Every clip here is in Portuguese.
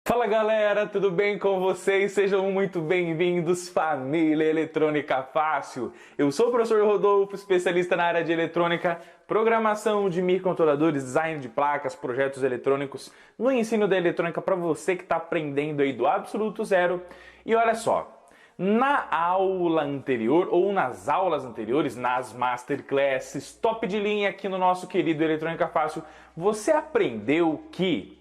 Fala galera, tudo bem com vocês? Sejam muito bem-vindos, família Eletrônica Fácil. Eu sou o professor Rodolfo, especialista na área de eletrônica, programação de microcontroladores, design de placas, projetos eletrônicos, no ensino da eletrônica para você que está aprendendo aí do absoluto zero. E olha só, na aula anterior ou nas aulas anteriores, nas masterclasses top de linha aqui no nosso querido Eletrônica Fácil, você aprendeu que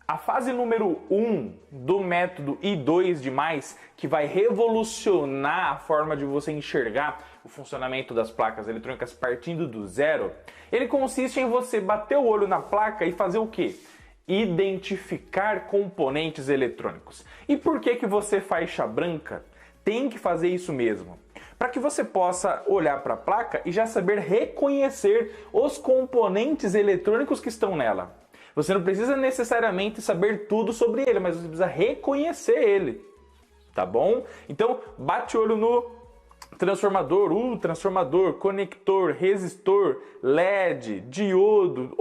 a fase número 1 do método I2+, que vai revolucionar a forma de você enxergar o funcionamento das placas eletrônicas partindo do zero, ele consiste em você bater o olho na placa e fazer o quê? Identificar componentes eletrônicos. E por que você, faixa branca, tem que fazer isso mesmo? Para que você possa olhar para a placa e já saber reconhecer os componentes eletrônicos que estão nela. Você não precisa necessariamente saber tudo sobre ele, mas você precisa reconhecer ele, tá bom? Então, bate o olho no transformador, conector, resistor, LED, diodo,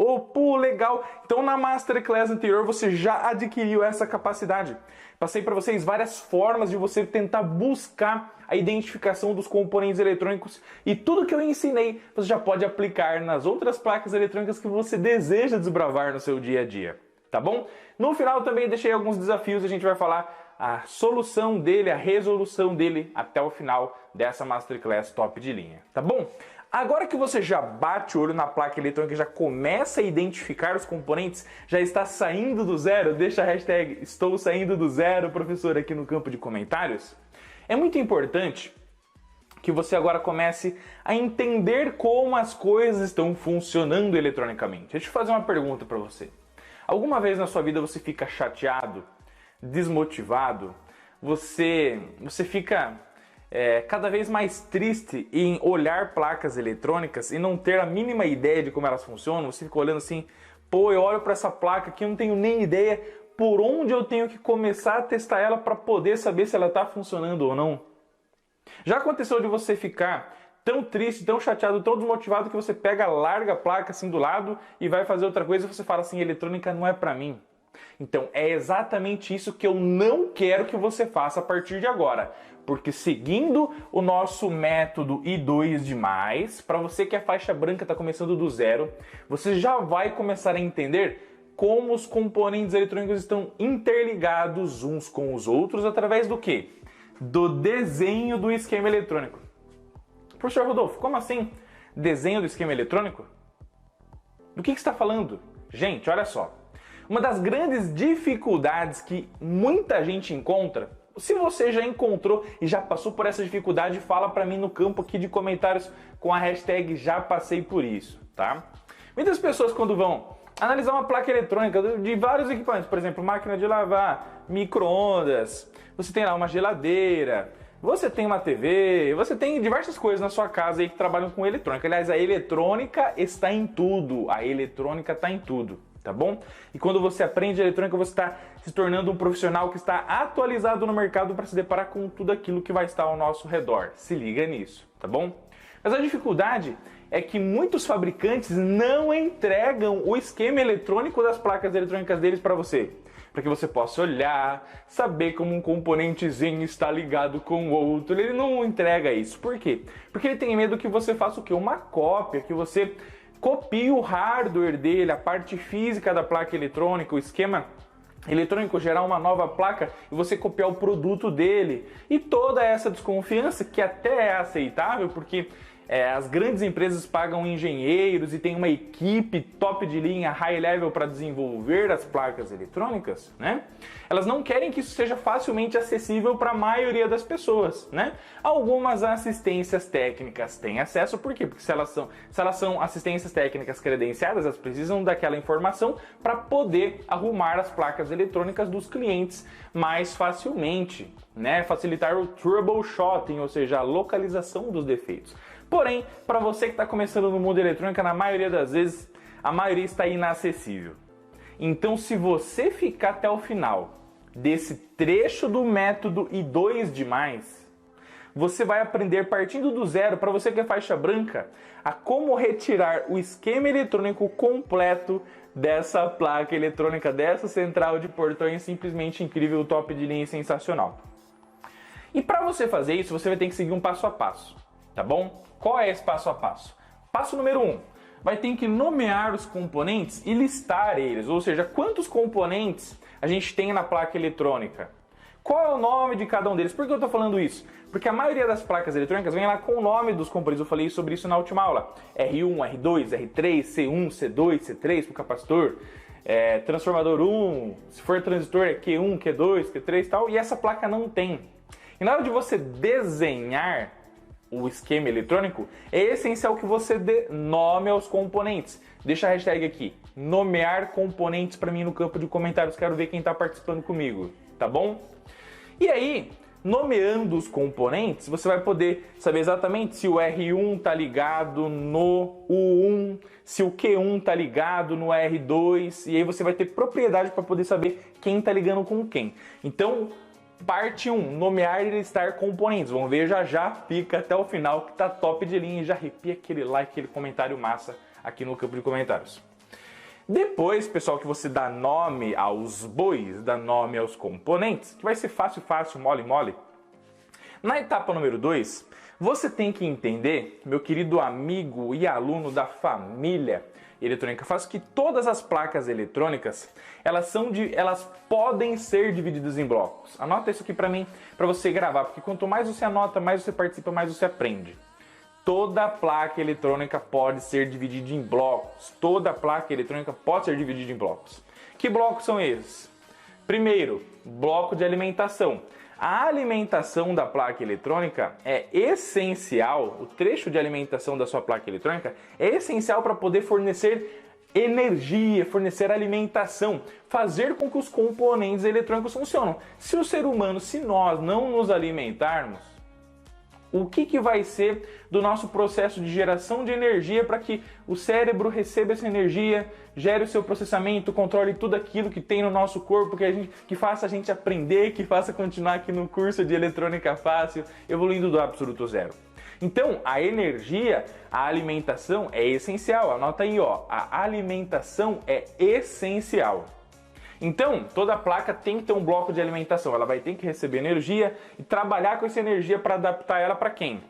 legal. Então, na Masterclass anterior, você já adquiriu essa capacidade. Passei para vocês várias formas de você tentar buscar a identificação dos componentes eletrônicos e tudo que eu ensinei você já pode aplicar nas outras placas eletrônicas que você deseja desbravar no seu dia a dia, tá bom? No final também deixei alguns desafios, a gente vai falar a solução dele, a resolução dele até o final dessa Masterclass top de linha, tá bom? Agora que você já bate o olho na placa eletrônica e já começa a identificar os componentes, já está saindo do zero, deixa a hashtag estou saindo do zero, professor, aqui no campo de comentários. É muito importante que você agora comece a entender como as coisas estão funcionando eletronicamente. Deixa eu fazer uma pergunta para você. Alguma vez na sua vida você fica chateado, desmotivado, você fica cada vez mais triste em olhar placas eletrônicas e não ter a mínima ideia de como elas funcionam? Você fica olhando assim, pô, eu olho para essa placa aqui e não tenho nem ideia por onde eu tenho que começar a testar ela para poder saber se ela está funcionando ou não. Já aconteceu de você ficar tão triste, tão chateado, tão desmotivado que você pega, larga a placa assim do lado e vai fazer outra coisa e você fala assim, eletrônica não é para mim. Então é exatamente isso que eu não quero que você faça a partir de agora. Porque seguindo o nosso método I2+, para você que é faixa branca, está começando do zero, você já vai começar a entender como os componentes eletrônicos estão interligados uns com os outros através do quê? Do desenho do esquema eletrônico. Professor Rodolfo, como assim desenho do esquema eletrônico? Do que você está falando? Gente, olha só. Uma das grandes dificuldades que muita gente encontra, se você já encontrou e já passou por essa dificuldade, fala para mim no campo aqui de comentários com a hashtag já passei por isso, tá? Muitas pessoas quando vão analisar uma placa eletrônica de vários equipamentos, por exemplo, máquina de lavar, micro-ondas, você tem lá uma geladeira, você tem uma TV, você tem diversas coisas na sua casa aí que trabalham com eletrônica. Aliás, a eletrônica está em tudo, a eletrônica está em tudo, tá bom? E quando você aprende eletrônica, você está se tornando um profissional que está atualizado no mercado para se deparar com tudo aquilo que vai estar ao nosso redor. Se liga nisso, tá bom? Mas a dificuldade é que muitos fabricantes não entregam o esquema eletrônico das placas eletrônicas deles para você. Para que você possa olhar, saber como um componentezinho está ligado com o outro. Ele não entrega isso. Por quê? Porque ele tem medo que você faça o quê? Uma cópia, que você copie o hardware dele, a parte física da placa eletrônica, o esquema eletrônico, gerar uma nova placa e você copiar o produto dele. E toda essa desconfiança, que até é aceitável, porque as grandes empresas pagam engenheiros e tem uma equipe top de linha, high level, para desenvolver as placas eletrônicas, né? Elas não querem que isso seja facilmente acessível para a maioria das pessoas, né? Algumas assistências técnicas têm acesso, por quê? Porque se elas são assistências técnicas credenciadas, elas precisam daquela informação para poder arrumar as placas eletrônicas dos clientes mais facilmente, né? Facilitar o troubleshooting, ou seja, a localização dos defeitos. Porém, para você que está começando no mundo eletrônico, na maioria das vezes, a maioria está inacessível. Então, se você ficar até o final desse trecho do método I2+, você vai aprender partindo do zero, para você que é faixa branca, a como retirar o esquema eletrônico completo dessa placa eletrônica, dessa central de portões simplesmente incrível, top de linha e sensacional. E para você fazer isso, você vai ter que seguir um passo a passo, tá bom? Qual é esse passo a passo? Passo número 1. Vai ter que nomear os componentes e listar eles, ou seja, quantos componentes a gente tem na placa eletrônica. Qual é o nome de cada um deles? Por que eu estou falando isso? Porque a maioria das placas eletrônicas vem lá com o nome dos componentes. Eu falei sobre isso na última aula. R1, R2, R3, C1, C2, C3 para o capacitor. Transformador 1, se for transistor é Q1, Q2, Q3 e tal. E essa placa não tem. E na hora de você desenhar o esquema eletrônico, é essencial que você dê nome aos componentes. Deixa a hashtag aqui, nomear componentes para mim no campo de comentários. Quero ver quem está participando comigo, tá bom? E aí, nomeando os componentes, você vai poder saber exatamente se o R1 está ligado no U1, se o Q1 está ligado no R2, e aí você vai ter propriedade para poder saber quem está ligando com quem. Então, parte 1, nomear e listar componentes. Vamos ver já, fica até o final que tá top de linha e já arrepia aquele like, aquele comentário massa aqui no campo de comentários. Depois, pessoal, que você dá nome aos bois, dá nome aos componentes, que vai ser fácil, mole. Na etapa número 2, você tem que entender, meu querido amigo e aluno da família eletrônica, faz que todas as placas eletrônicas, elas podem ser divididas em blocos. Anota isso aqui para mim, para você gravar, porque quanto mais você anota, mais você participa, mais você aprende. Toda placa eletrônica pode ser dividida em blocos. Toda placa eletrônica pode ser dividida em blocos. Que blocos são esses? Primeiro, bloco de alimentação. A alimentação da placa eletrônica é essencial, o trecho de alimentação da sua placa eletrônica é essencial para poder fornecer energia, fornecer alimentação, fazer com que os componentes eletrônicos funcionem. Se o ser humano, se nós não nos alimentarmos, o que vai ser do nosso processo de geração de energia para que o cérebro receba essa energia, gere o seu processamento, controle tudo aquilo que tem no nosso corpo, que faça a gente aprender, que faça continuar aqui no curso de eletrônica fácil, evoluindo do absoluto zero. Então, a energia, a alimentação é essencial. Anota aí, ó, a alimentação é essencial. Então, toda placa tem que ter um bloco de alimentação, ela vai ter que receber energia e trabalhar com essa energia para adaptar ela para quem?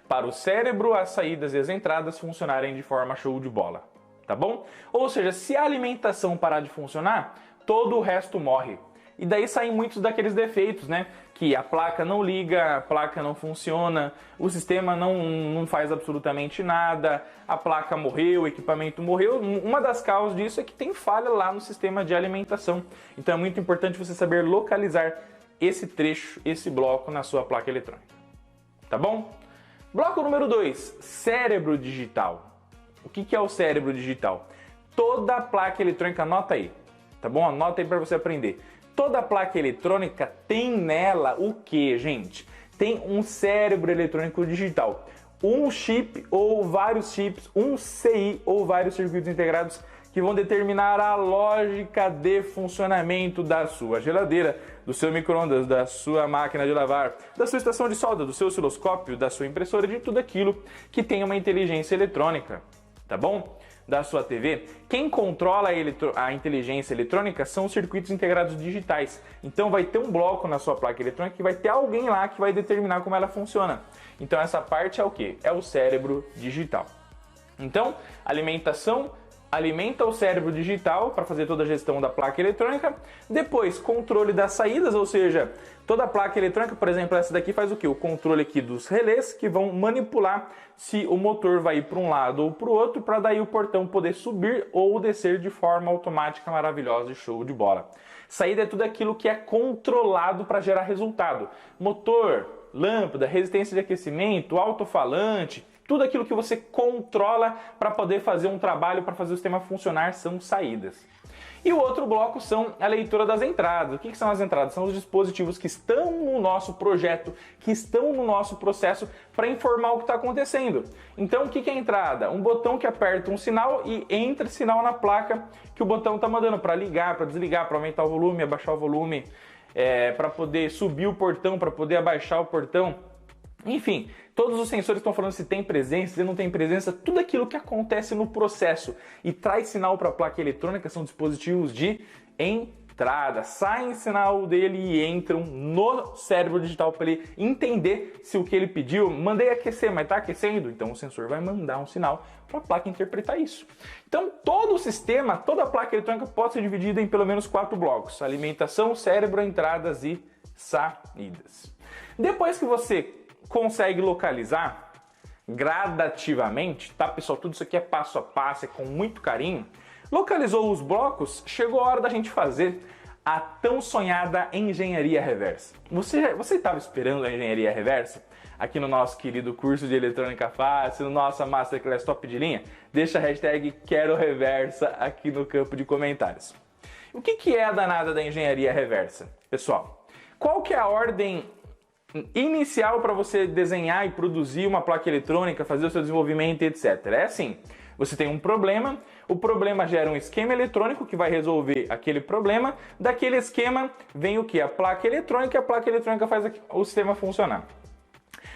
Para o cérebro, as saídas e as entradas funcionarem de forma show de bola, tá bom? Ou seja, se a alimentação parar de funcionar, todo o resto morre. E daí saem muitos daqueles defeitos, né? Que a placa não liga, a placa não funciona, o sistema não faz absolutamente nada, a placa morreu, o equipamento morreu. Uma das causas disso é que tem falha lá no sistema de alimentação. Então é muito importante você saber localizar esse trecho, esse bloco na sua placa eletrônica. Tá bom? Bloco número 2, cérebro digital. O que é o cérebro digital? Toda placa eletrônica, anota aí, tá bom? Anota aí para você aprender. Toda placa eletrônica tem nela o que, gente? Tem um cérebro eletrônico digital. Um chip ou vários chips, um CI ou vários circuitos integrados que vão determinar a lógica de funcionamento da sua geladeira, do seu micro-ondas, da sua máquina de lavar, da sua estação de solda, do seu osciloscópio, da sua impressora, de tudo aquilo que tem uma inteligência eletrônica, tá bom? Da sua TV, quem controla a inteligência eletrônica são os circuitos integrados digitais. Então vai ter um bloco na sua placa eletrônica que vai ter alguém lá que vai determinar como ela funciona. Então essa parte é o que? É o cérebro digital. Então, alimentação alimenta o cérebro digital para fazer toda a gestão da placa eletrônica. Depois, controle das saídas, ou seja, toda a placa eletrônica, por exemplo, essa daqui faz o que? O controle aqui dos relés que vão manipular se o motor vai ir para um lado ou para o outro, para daí o portão poder subir ou descer de forma automática, maravilhosa e show de bola. Saída é tudo aquilo que é controlado para gerar resultado. Motor, lâmpada, resistência de aquecimento, alto-falante, tudo aquilo que você controla para poder fazer um trabalho, para fazer o sistema funcionar, são saídas. E o outro bloco são a leitura das entradas. O que são as entradas? São os dispositivos que estão no nosso projeto, que estão no nosso processo para informar o que está acontecendo. Então, o que é a entrada? Um botão que aperta um sinal e entra sinal na placa que o botão está mandando para ligar, para desligar, para aumentar o volume, abaixar o volume, para poder subir o portão, para poder abaixar o portão. Enfim, todos os sensores estão falando se tem presença, se não tem presença, tudo aquilo que acontece no processo e traz sinal para a placa eletrônica são dispositivos de entrada. Saem sinal dele e entram no cérebro digital para ele entender se o que ele pediu, mandei aquecer, mas está aquecendo, então o sensor vai mandar um sinal para a placa interpretar isso. Então todo o sistema, toda a placa eletrônica pode ser dividida em pelo menos 4 blocos: alimentação, cérebro, entradas e saídas. Depois que você consegue localizar gradativamente, tá pessoal? Tudo isso aqui é passo a passo, é com muito carinho. Localizou os blocos, chegou a hora da gente fazer a tão sonhada engenharia reversa. Você estava esperando a engenharia reversa? Aqui no nosso querido curso de eletrônica fácil, no nossa Masterclass top de linha? Deixa a hashtag quero reversa aqui no campo de comentários. O que é a danada da engenharia reversa? Pessoal, qual que é a ordem inicial para você desenhar e produzir uma placa eletrônica, fazer o seu desenvolvimento, etc. É assim, você tem um problema, o problema gera um esquema eletrônico que vai resolver aquele problema, daquele esquema vem o que? A placa eletrônica, e a placa eletrônica faz o sistema funcionar.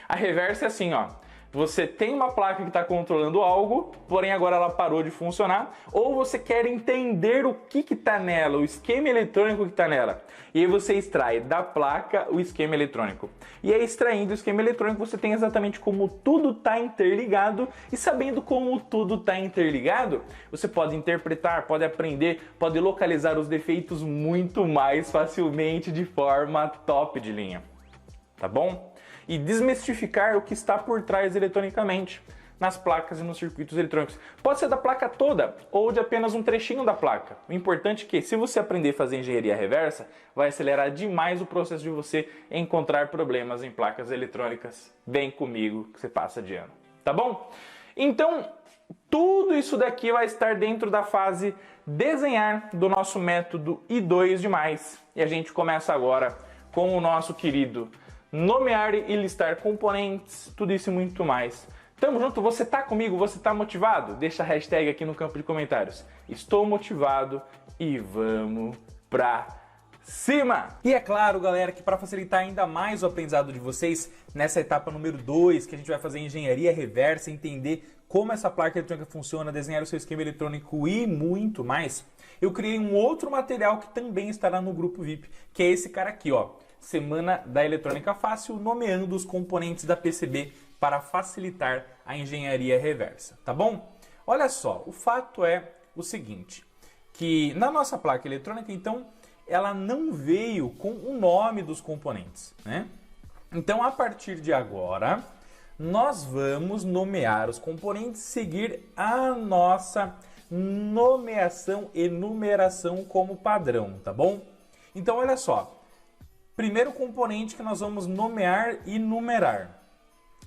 A reversa é assim, ó. Você tem uma placa que está controlando algo, porém agora ela parou de funcionar, ou você quer entender o que está nela, o esquema eletrônico que está nela. E aí você extrai da placa o esquema eletrônico. E aí extraindo o esquema eletrônico você tem exatamente como tudo está interligado, e sabendo como tudo está interligado, você pode interpretar, pode aprender, pode localizar os defeitos muito mais facilmente de forma top de linha. Tá bom? E desmistificar o que está por trás eletronicamente nas placas e nos circuitos eletrônicos. Pode ser da placa toda ou de apenas um trechinho da placa. O importante é que, se você aprender a fazer engenharia reversa, vai acelerar demais o processo de você encontrar problemas em placas eletrônicas. Vem comigo que você passa de ano. Tá bom? Então, tudo isso daqui vai estar dentro da fase desenhar do nosso método I2+. E a gente começa agora com o nosso querido nomear e listar componentes, tudo isso e muito mais. Tamo junto? Você tá comigo? Você tá motivado? Deixa a hashtag aqui no campo de comentários. Estou motivado e vamos pra cima! E é claro, galera, que para facilitar ainda mais o aprendizado de vocês, nessa etapa número 2, que a gente vai fazer engenharia reversa, entender como essa placa eletrônica funciona, desenhar o seu esquema eletrônico e muito mais, eu criei um outro material que também estará no grupo VIP, que é esse cara aqui, ó. Semana da Eletrônica Fácil, nomeando os componentes da PCB para facilitar a engenharia reversa, tá bom? Olha só, o fato é o seguinte, que na nossa placa eletrônica, então, ela não veio com o nome dos componentes, né? Então, a partir de agora, nós vamos nomear os componentes, seguir a nossa nomeação e numeração como padrão, tá bom? Então, olha só. Primeiro componente que nós vamos nomear e numerar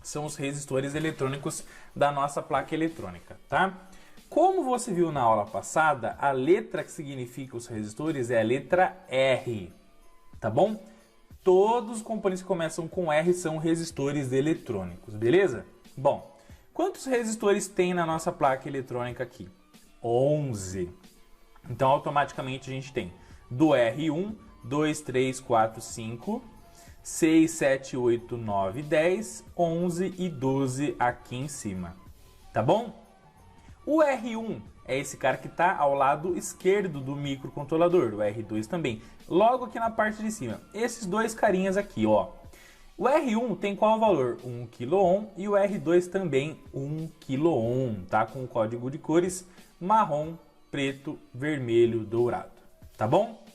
são os resistores eletrônicos da nossa placa eletrônica, tá? Como você viu na aula passada, a letra que significa os resistores é a letra R, tá bom? Todos os componentes que começam com R são resistores eletrônicos, beleza? Bom, quantos resistores tem na nossa placa eletrônica aqui? 11. Então, automaticamente a gente tem do R1, 2, 3, 4, 5, 6, 7, 8, 9, 10, 11 e 12 aqui em cima, tá bom? O R1 é esse cara que está ao lado esquerdo do microcontrolador, o R2 também, logo aqui na parte de cima. Esses dois carinhas aqui, ó. O R1 tem qual valor? 1 kΩ e o R2 também 1 kΩ, tá? Com o código de cores marrom, preto, vermelho, dourado, tá bom?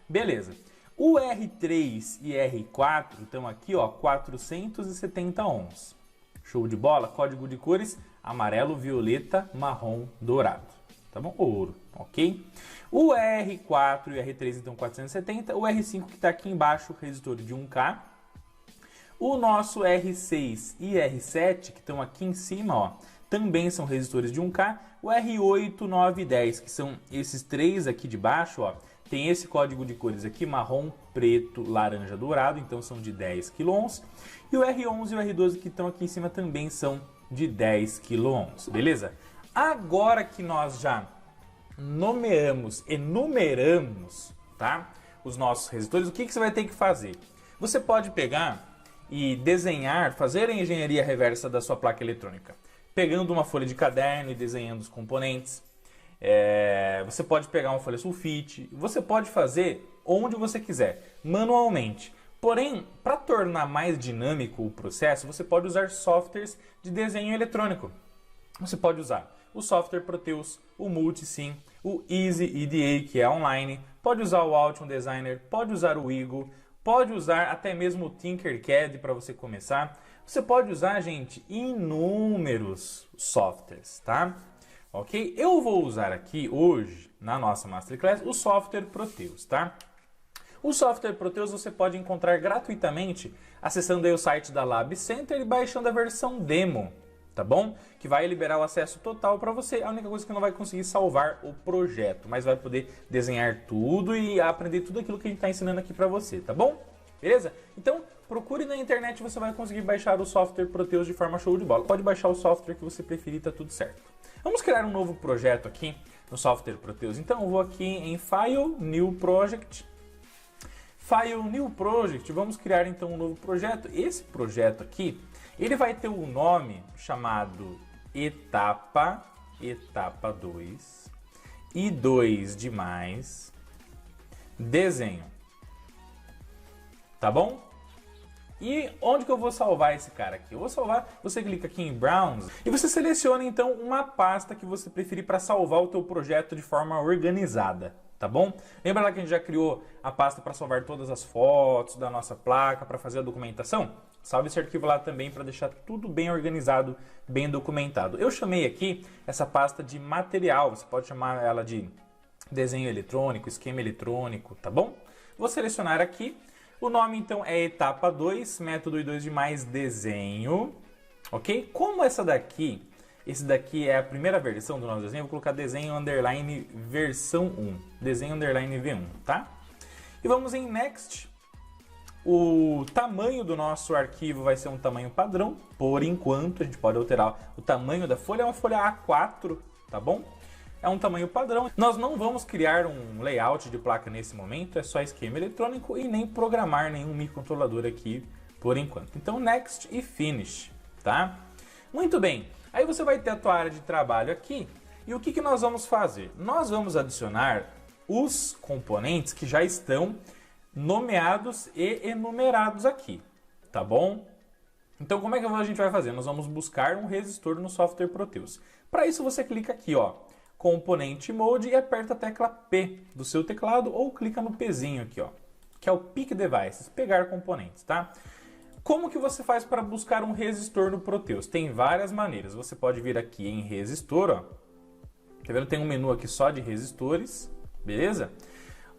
Beleza. O R3 e R4 estão aqui, ó, 470 ohms. Show de bola? Código de cores amarelo, violeta, marrom, dourado. Tá bom? Ouro, ok? O R4 e o R3 então 470. O R5 que está aqui embaixo, resistor de 1K. O nosso R6 e R7 que estão aqui em cima, ó, também são resistores de 1K. O R8, 9 e 10, que são esses três aqui de baixo, ó, tem esse código de cores aqui, marrom, preto, laranja, dourado, então são de 10 kΩ. E o R11 e o R12 que estão aqui em cima também são de 10 kΩ, beleza? Agora que nós já nomeamos e numeramos, tá, os nossos resistores, o que você vai ter que fazer? Você pode pegar e desenhar, fazer a engenharia reversa da sua placa eletrônica, pegando uma folha de caderno e desenhando os componentes. Você pode pegar uma folha sulfite, você pode fazer onde você quiser, manualmente. Porém, para tornar mais dinâmico o processo, você pode usar softwares de desenho eletrônico. Você pode usar o software Proteus, o Multisim, o Easy EDA, que é online, pode usar o Altium Designer, pode usar o Eagle, pode usar até mesmo o Tinkercad para você começar. Você pode usar, gente, inúmeros softwares, tá? Ok? Eu vou usar aqui hoje, na nossa Masterclass, o software Proteus, tá? O software Proteus você pode encontrar gratuitamente acessando aí o site da Lab Center e baixando a versão demo, tá bom? Que vai liberar o acesso total para você. A única coisa que não vai conseguir salvar o projeto, mas vai poder desenhar tudo e aprender tudo aquilo que a gente está ensinando aqui para você, tá bom? Beleza? Então, procure na internet e você vai conseguir baixar o software Proteus de forma show de bola. Pode baixar o software que você preferir, tá tudo certo. Vamos criar um novo projeto aqui no software Proteus. Então, eu vou aqui em File, New Project. File, New Project. Vamos criar então um novo projeto. Esse projeto aqui, ele vai ter um nome chamado Etapa 2 e 2 de mais desenho. Tá bom? E onde que eu vou salvar esse cara aqui? Eu vou salvar, você clica aqui em Browse e você seleciona então uma pasta que você preferir para salvar o teu projeto de forma organizada, tá bom? Lembra lá que a gente já criou a pasta para salvar todas as fotos da nossa placa, para fazer a documentação? Salve esse arquivo lá também para deixar tudo bem organizado, bem documentado. Eu chamei aqui essa pasta de material, você pode chamar ela de desenho eletrônico, esquema eletrônico, tá bom? Vou selecionar aqui. O nome então é etapa 2, método e 2 de mais desenho, ok? Como esse daqui é a primeira versão do nosso desenho, eu vou colocar desenho underline versão 1, desenho underline V1, tá? E vamos em Next. O tamanho do nosso arquivo vai ser um tamanho padrão, por enquanto, a gente pode alterar o tamanho da folha, é uma folha A4, tá bom? É um tamanho padrão. Nós não vamos criar um layout de placa nesse momento, é só esquema eletrônico e nem programar nenhum microcontrolador aqui por enquanto. Então, Next e Finish, tá? Muito bem, aí você vai ter a tua área de trabalho aqui e o que nós vamos fazer? Nós vamos adicionar os componentes que já estão nomeados e enumerados aqui, tá bom? Então, como é que a gente vai fazer? Nós vamos buscar um resistor no software Proteus. Para isso, você clica aqui, ó, Componente Mode e aperta a tecla P do seu teclado ou clica no Pzinho aqui, ó, que é o Pick Devices, pegar componentes, tá? Como que você faz para buscar um resistor no Proteus? Tem várias maneiras. Você pode vir aqui em resistor, ó. Tá vendo? Tem um menu aqui só de resistores, beleza?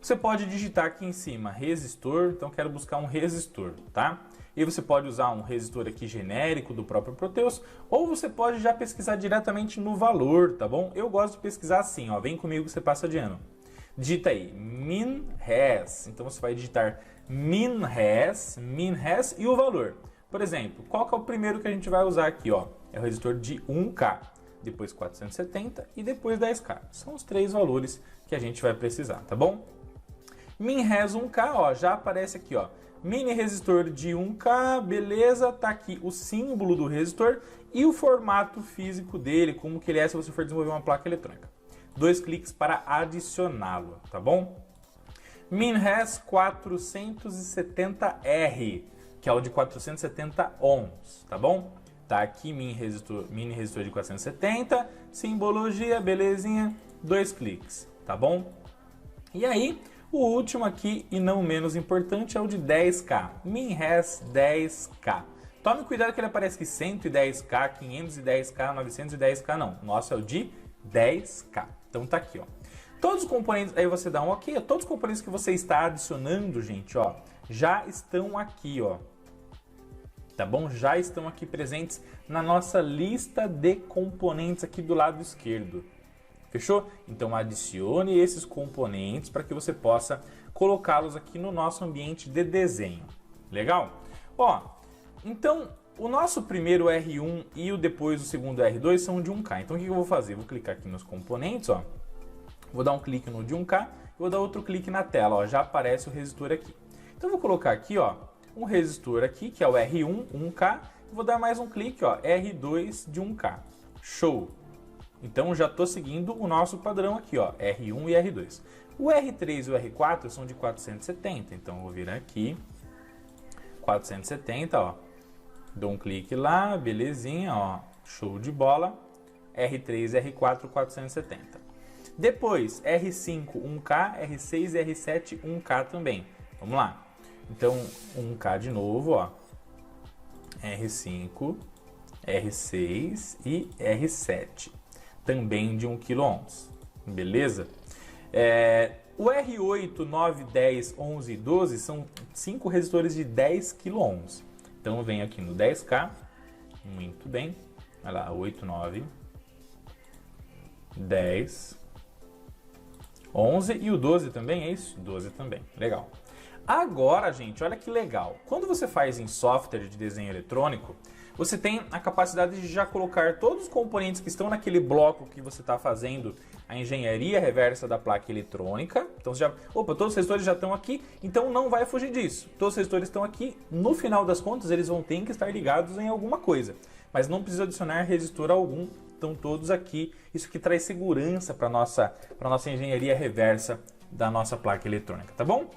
Você pode digitar aqui em cima resistor, então quero buscar um resistor, tá? E você pode usar um resistor aqui genérico do próprio Proteus, ou você pode já pesquisar diretamente no valor, tá bom? Eu gosto de pesquisar assim, ó, vem comigo que você passa de ano. Digita aí, min_res, então você vai digitar min_res e o valor. Por exemplo, qual que é o primeiro que a gente vai usar aqui, ó? É o resistor de 1K, depois 470 e depois 10K. São os três valores que a gente vai precisar, tá bom? Min_res 1K, ó, já aparece aqui, ó. Mini resistor de 1K, beleza, tá aqui o símbolo do resistor e o formato físico dele, como que ele é se você for desenvolver uma placa eletrônica. 2 cliques para adicioná-lo, tá bom? Min_res 470R, que é o de 470 ohms, tá bom? Tá aqui mini resistor de 470, simbologia, belezinha, 2 cliques, tá bom? E aí, o último aqui, e não menos importante, é o de 10K, min_res 10K. Tome cuidado que ele aparece aqui 110K, 510K, 910K, não. Nosso é o de 10K. Então tá aqui, ó. Todos os componentes, aí você dá um OK, todos os componentes que você está adicionando, gente, ó, já estão aqui, ó. Tá bom? Já estão aqui presentes na nossa lista de componentes aqui do lado esquerdo. Fechou? Então adicione esses componentes para que você possa colocá-los aqui no nosso ambiente de desenho. Legal? Ó, então o nosso primeiro R1 e depois o segundo R2 são de 1K. Então o que eu vou fazer? Vou clicar aqui nos componentes, ó. Vou dar um clique no de 1K e vou dar outro clique na tela, ó. Já aparece o resistor aqui. Então eu vou colocar aqui, ó, um resistor aqui, que é o R1, 1K. Vou dar mais um clique, ó, R2 de 1K. Show! Então já estou seguindo o nosso padrão aqui, ó, R1 e R2. O R3 e o R4 são de 470, então eu vou vir aqui, 470, ó. Dou um clique lá, belezinha, ó, show de bola. R3 e R4, 470. Depois, R5, 1K, R6 e R7, 1K também. Vamos lá. Então, 1K de novo, ó. R5, R6 e R7. Também de 1 kΩ. Beleza? O R8, 9, 10, 11 e 12 são 5 resistores de 10 kΩ. Então, eu venho aqui no 10K. Muito bem. Olha lá, 8, 9, 10, 11 e o 12 também, é isso? 12 também, legal. Agora, gente, olha que legal. Quando você faz em software de desenho eletrônico, você tem a capacidade de já colocar todos os componentes que estão naquele bloco que você está fazendo a engenharia reversa da placa eletrônica. Então, todos os resistores já estão aqui, então não vai fugir disso. Todos os resistores estão aqui, no final das contas, eles vão ter que estar ligados em alguma coisa. Mas não precisa adicionar resistor algum, estão todos aqui. Isso que traz segurança para a nossa engenharia reversa da nossa placa eletrônica, tá bom?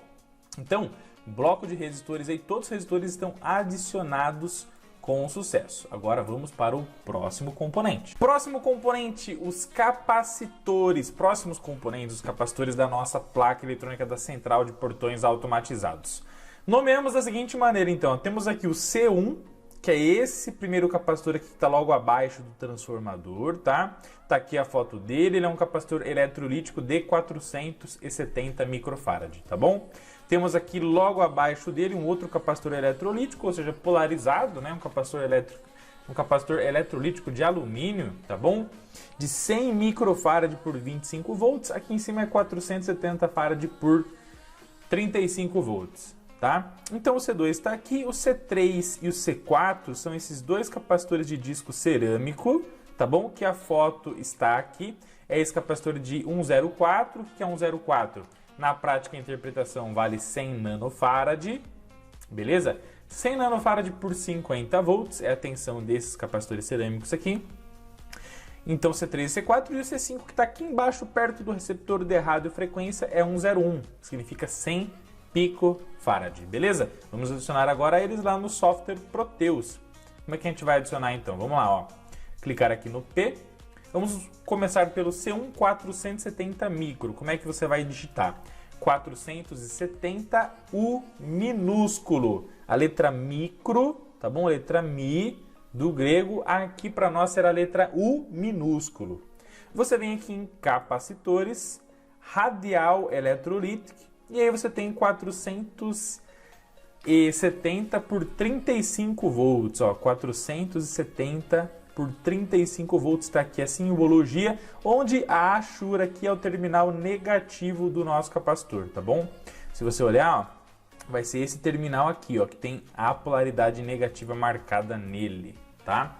Então, bloco de resistores aí, todos os resistores estão adicionados com sucesso. Agora vamos para o próximo componente. Próximo componente, os capacitores. Próximos componentes, os capacitores da nossa placa eletrônica da central de portões automatizados. Nomeamos da seguinte maneira, então. Temos aqui o C1, que é esse primeiro capacitor aqui que está logo abaixo do transformador, tá? Tá aqui a foto dele, ele é um capacitor eletrolítico de 470 microfarad, tá bom? Temos aqui logo abaixo dele um outro capacitor eletrolítico, ou seja, polarizado, né? Um capacitor eletrolítico de alumínio, tá bom? De 100 microfarad por 25 volts, aqui em cima é 470 farad por 35 volts. Tá? Então o C2 está aqui, o C3 e o C4 são esses dois capacitores de disco cerâmico, tá bom? Que a foto está aqui, é esse capacitor de 104, que é 104. Na prática a interpretação vale 100 nanofarad, beleza? 100 nanofarad por 50 volts é a tensão desses capacitores cerâmicos aqui. Então C3 e C4 e o C5 que está aqui embaixo, perto do receptor de radiofrequência, é 101, significa 100 picofarad, beleza? Vamos adicionar agora eles lá no software Proteus. Como é que a gente vai adicionar então? Vamos lá, ó. Clicar aqui no P. Vamos começar pelo C1 470 micro. Como é que você vai digitar? 470 U minúsculo. A letra micro, tá bom? A letra Mi do grego. Aqui para nós será a letra U minúsculo. Você vem aqui em capacitores, radial eletrolítico. E aí você tem 470 por 35 volts, ó, 470 por 35 volts está aqui a simbologia, onde a Ashura aqui é o terminal negativo do nosso capacitor, tá bom? Se você olhar, ó, vai ser esse terminal aqui, ó, que tem a polaridade negativa marcada nele, tá?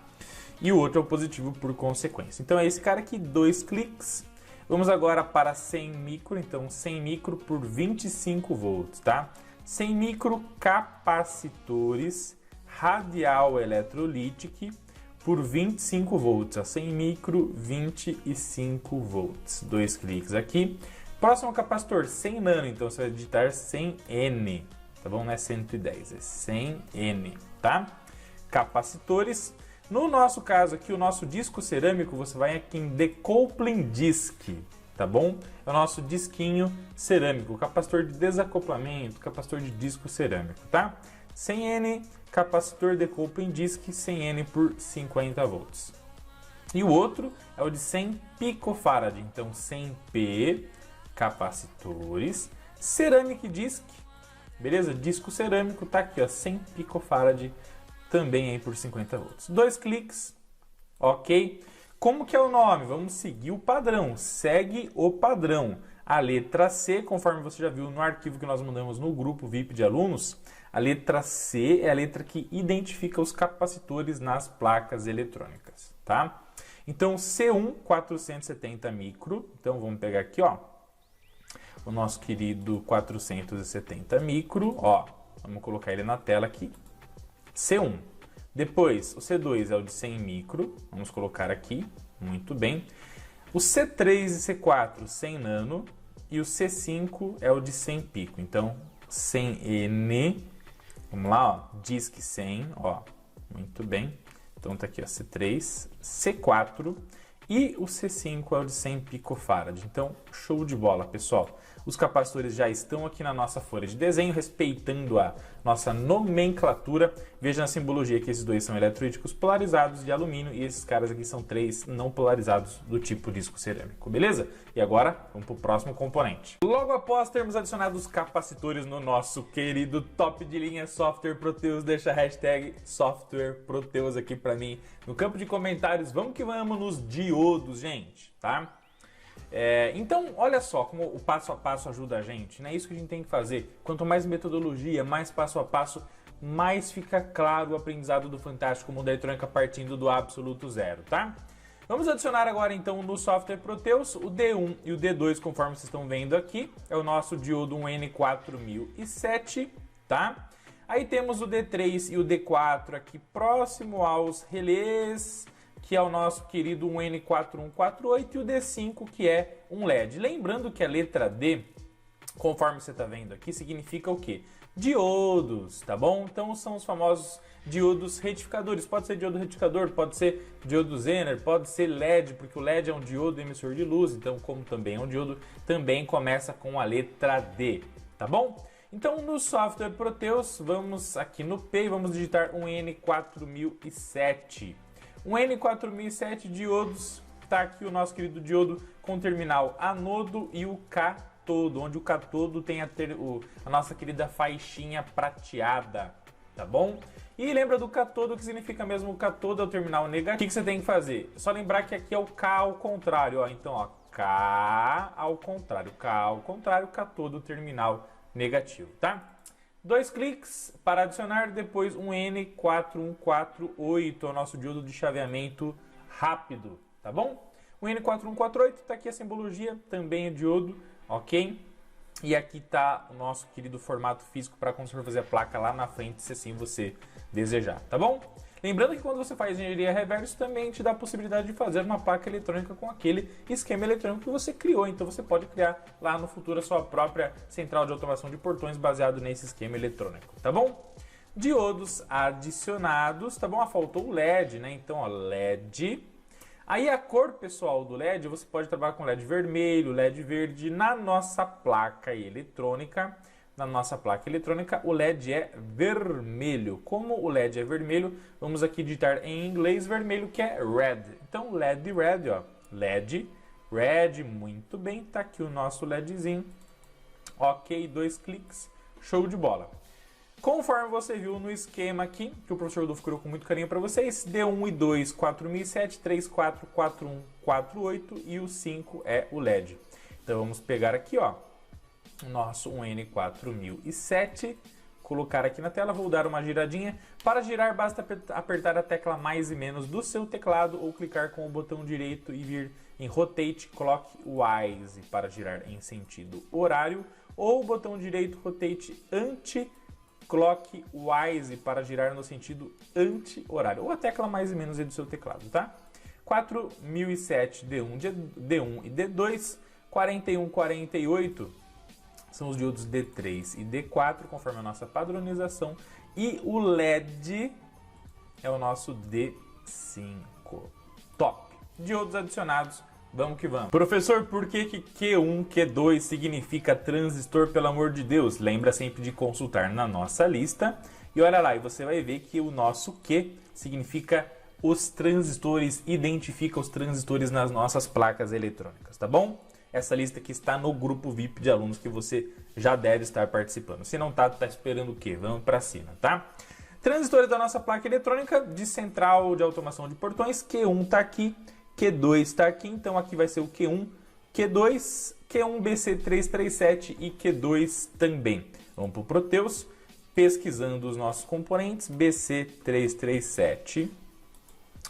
E o outro é o positivo por consequência. Então é esse cara aqui, 2 cliques. Vamos agora para 100 micro, então 100 micro por 25 volts, tá? 100 micro capacitores radial eletrolítico por 25 volts, ó, 100 micro, 25 volts. 2 cliques aqui. Próximo capacitor, 100 nano, então você vai digitar 100N, tá bom? Não é 110, é 100N, tá? Capacitores. No nosso caso aqui, o nosso disco cerâmico, você vai aqui em Decoupling Disc, tá bom? É o nosso disquinho cerâmico, capacitor de desacoplamento, capacitor de disco cerâmico, tá? 100N, capacitor Decoupling Disc, 100N por 50 volts. E o outro é o de 100 picofarad, então 100P, capacitores, Ceramic Disc, beleza? Disco cerâmico, tá aqui, ó, 100 picofarad, também aí por 50 volts. 2 cliques, ok? Como que é o nome? Vamos seguir o padrão, segue o padrão. A letra C, conforme você já viu no arquivo que nós mandamos no grupo VIP de alunos, a letra C é a letra que identifica os capacitores nas placas eletrônicas, tá? Então C1 470 micro, então vamos pegar aqui, ó, o nosso querido 470 micro, ó, vamos colocar ele na tela aqui, C1. Depois, o C2 é o de 100 micro, vamos colocar aqui, muito bem. O C3 e C4, 100 nano, e o C5 é o de 100 pico. Então, 100N, vamos lá, ó, diz que 100, ó, muito bem. Então tá aqui, ó, C3, C4 e o C5 é o de 100 picofarad. Então, show de bola, pessoal. Os capacitores já estão aqui na nossa folha de desenho, respeitando a nossa nomenclatura. Veja na simbologia que esses dois são eletrolíticos polarizados de alumínio e esses caras aqui são 3 não polarizados do tipo disco cerâmico, beleza? E agora, vamos para o próximo componente. Logo após termos adicionado os capacitores no nosso querido top de linha Software Proteus, deixa a hashtag Software Proteus aqui para mim no campo de comentários. Vamos que vamos nos diodos, gente, tá? Então, olha só como o passo a passo ajuda a gente, né? Isso que a gente tem que fazer. Quanto mais metodologia, mais passo a passo, mais fica claro o aprendizado do Fantástico Mundo da Eletrônica partindo do absoluto zero, tá? Vamos adicionar agora então no software Proteus o D1 e o D2, conforme vocês estão vendo aqui. É o nosso diodo 1N4007, tá? Aí temos o D3 e o D4 aqui próximo aos relés, que é o nosso querido 1N4148, e o D5, que é um LED. Lembrando que a letra D, conforme você está vendo aqui, significa o quê? Diodos, tá bom? Então são os famosos diodos retificadores. Pode ser diodo retificador, pode ser diodo Zener, pode ser LED, porque o LED é um diodo emissor de luz, então como também é um diodo, também começa com a letra D, tá bom? Então no software Proteus, vamos aqui no P e vamos digitar um N4007. Um N4007 diodos, tá aqui o nosso querido diodo com terminal anodo e o catodo, onde o catodo tem a nossa querida faixinha prateada, tá bom? E lembra do catodo, que significa mesmo o catodo é o terminal negativo. O que você tem que fazer? É só lembrar que aqui é o K ao contrário, ó. Então, ó, K ao contrário, catodo, terminal negativo, tá? 2 cliques para adicionar, depois um N4148, é o nosso diodo de chaveamento rápido, tá bom? O N4148, tá aqui a simbologia, também é diodo, ok? E aqui tá o nosso querido formato físico para quando você for fazer a placa lá na frente, se assim você desejar, tá bom? Lembrando que quando você faz engenharia reverso, também te dá a possibilidade de fazer uma placa eletrônica com aquele esquema eletrônico que você criou. Então você pode criar lá no futuro a sua própria central de automação de portões baseado nesse esquema eletrônico, tá bom? Diodos adicionados, tá bom? Ah, faltou o LED, né? Então, ó, LED. Aí a cor, pessoal, do LED, você pode trabalhar com LED vermelho, LED verde na nossa placa eletrônica. Na nossa placa eletrônica, o LED é vermelho. Como o LED é vermelho, vamos aqui digitar em inglês vermelho, que é red. Então, LED red, ó. LED red, muito bem. Tá aqui o nosso LEDzinho. Ok, 2 cliques. Show de bola. Conforme você viu no esquema aqui, que o professor Rodolfo criou com muito carinho para vocês, D1 e 2, 4007, 3, 4, 4, 1, 4, 8 e o 5 é o LED. Então, vamos pegar aqui, ó, o nosso 1N4007, colocar aqui na tela, vou dar uma giradinha. Para girar, basta apertar a tecla mais e menos do seu teclado ou clicar com o botão direito e vir em Rotate Clockwise para girar em sentido horário, ou o botão direito Rotate Anti-Clockwise para girar no sentido anti-horário, ou a tecla mais e menos aí do seu teclado, tá? 4007 D1 e D2, 4148 são os diodos D3 e D4, conforme a nossa padronização. E o LED é o nosso D5. Top! Diodos adicionados, vamos que vamos. Professor, por que Q1, Q2 significa transistor, pelo amor de Deus? Lembra sempre de consultar na nossa lista. E olha lá, e você vai ver que o nosso Q significa os transistores, identifica os transistores nas nossas placas eletrônicas, tá bom? Essa lista que está no grupo VIP de alunos que você já deve estar participando. Se não tá esperando o quê? Vamos para cima, tá? Transistores da nossa placa eletrônica de central de automação de portões. Q1 está aqui, Q2 está aqui. Então aqui vai ser o Q1, Q2, Q1 BC337 e Q2 também. Vamos para o Proteus, pesquisando os nossos componentes. BC337.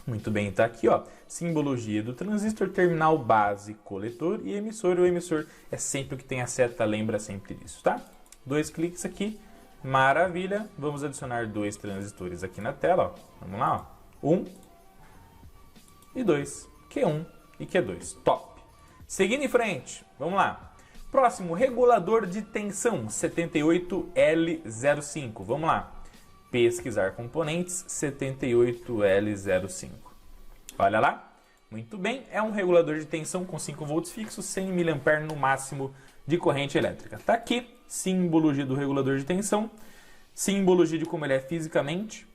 Muito bem, tá aqui, ó, simbologia do transistor, terminal base, coletor e emissor. O emissor é sempre o que tem a seta, lembra sempre disso, tá? 2 cliques aqui, Maravilha. Vamos adicionar 2 transistores aqui na tela. Ó. Vamos lá. Ó. 1 e 2. Q1 e Q2. Top. Seguindo em frente. Vamos lá. Próximo, regulador de tensão 78L05. Vamos lá. Pesquisar componentes 78L05. Olha lá. Muito bem. É um regulador de tensão com 5 volts fixos, 100 mA no máximo de corrente elétrica. Tá aqui. Simbologia do regulador de tensão. Simbologia de como ele é fisicamente.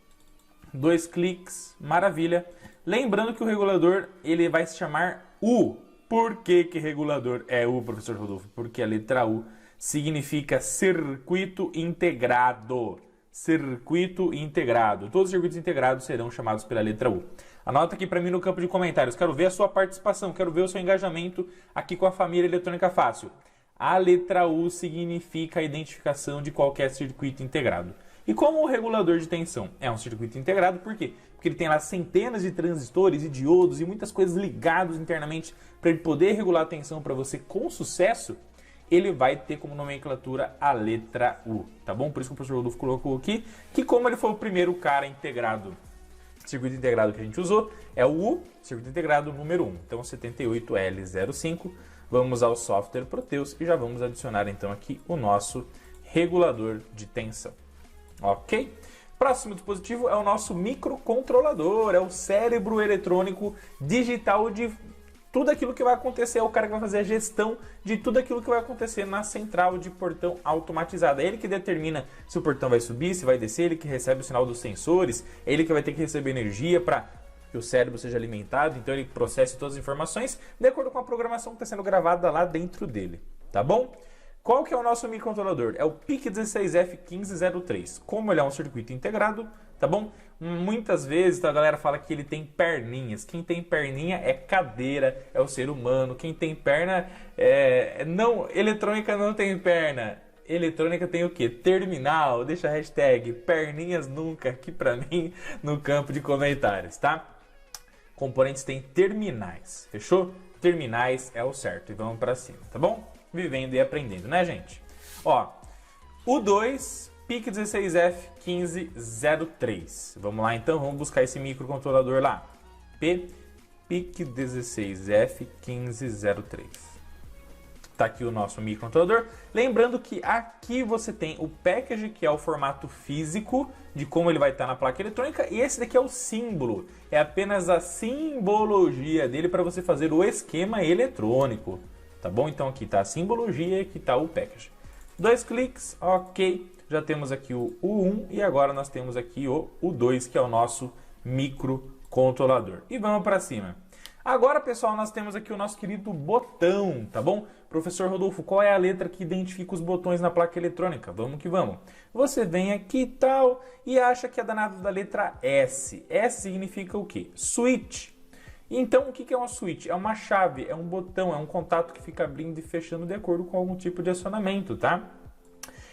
2 cliques. Maravilha. Lembrando que o regulador ele vai se chamar U. Por que regulador é U, professor Rodolfo? Porque a letra U significa circuito integrado. Circuito integrado. Todos os circuitos integrados serão chamados pela letra U. Anota aqui para mim no campo de comentários. Quero ver a sua participação, quero ver o seu engajamento aqui com a família Eletrônica Fácil. A letra U significa a identificação de qualquer circuito integrado. E como o regulador de tensão é um circuito integrado, por quê? Porque ele tem lá centenas de transistores e diodos e muitas coisas ligados internamente para ele poder regular a tensão para você com sucesso, ele vai ter como nomenclatura a letra U, tá bom? Por isso que o professor Rodolfo colocou aqui, que como ele foi o primeiro cara integrado, circuito integrado que a gente usou, é o U, circuito integrado número 1. Então 78L05, vamos ao software Proteus e já vamos adicionar então aqui o nosso regulador de tensão. Ok? Próximo dispositivo é o nosso microcontrolador, é o cérebro eletrônico digital de tudo aquilo que vai acontecer, é o cara que vai fazer a gestão de tudo aquilo que vai acontecer na central de portão automatizada. É ele que determina se o portão vai subir, se vai descer, ele que recebe o sinal dos sensores, é ele que vai ter que receber energia para que o cérebro seja alimentado, então ele processe todas as informações de acordo com a programação que está sendo gravada lá dentro dele, tá bom? Qual que é o nosso microcontrolador? É o PIC16F1503. Como ele é um circuito integrado, tá bom? Muitas vezes a galera fala que ele tem perninhas. Quem tem perninha é cadeira, é o ser humano. Quem tem perna não, eletrônica não tem perna. Eletrônica tem o quê? Terminal. Deixa a hashtag perninhas nunca aqui pra mim no campo de comentários, tá? Componentes têm terminais, fechou? Terminais é o certo e vamos pra cima, tá bom? Vivendo e aprendendo, né, gente? Ó, o 2, PIC16F1503. Vamos lá, então, vamos buscar esse microcontrolador lá. PIC16F1503. Tá aqui o nosso microcontrolador. Lembrando que aqui você tem o package, que é o formato físico de como ele vai estar na placa eletrônica, e esse daqui é o símbolo. É apenas a simbologia dele para você fazer o esquema eletrônico. Tá bom? Então aqui está a simbologia e aqui está o package. 2 cliques, ok. Já temos aqui o U1 e agora nós temos aqui o U2, que é o nosso microcontrolador. E vamos para cima. Agora, pessoal, nós temos aqui o nosso querido botão, tá bom? Professor Rodolfo, qual é a letra que identifica os botões na placa eletrônica? Vamos que vamos. Você vem aqui e tal e acha que é danado da letra S. S significa o quê? Switch. Então, o que é uma switch? É uma chave, é um botão, é um contato que fica abrindo e fechando de acordo com algum tipo de acionamento, tá?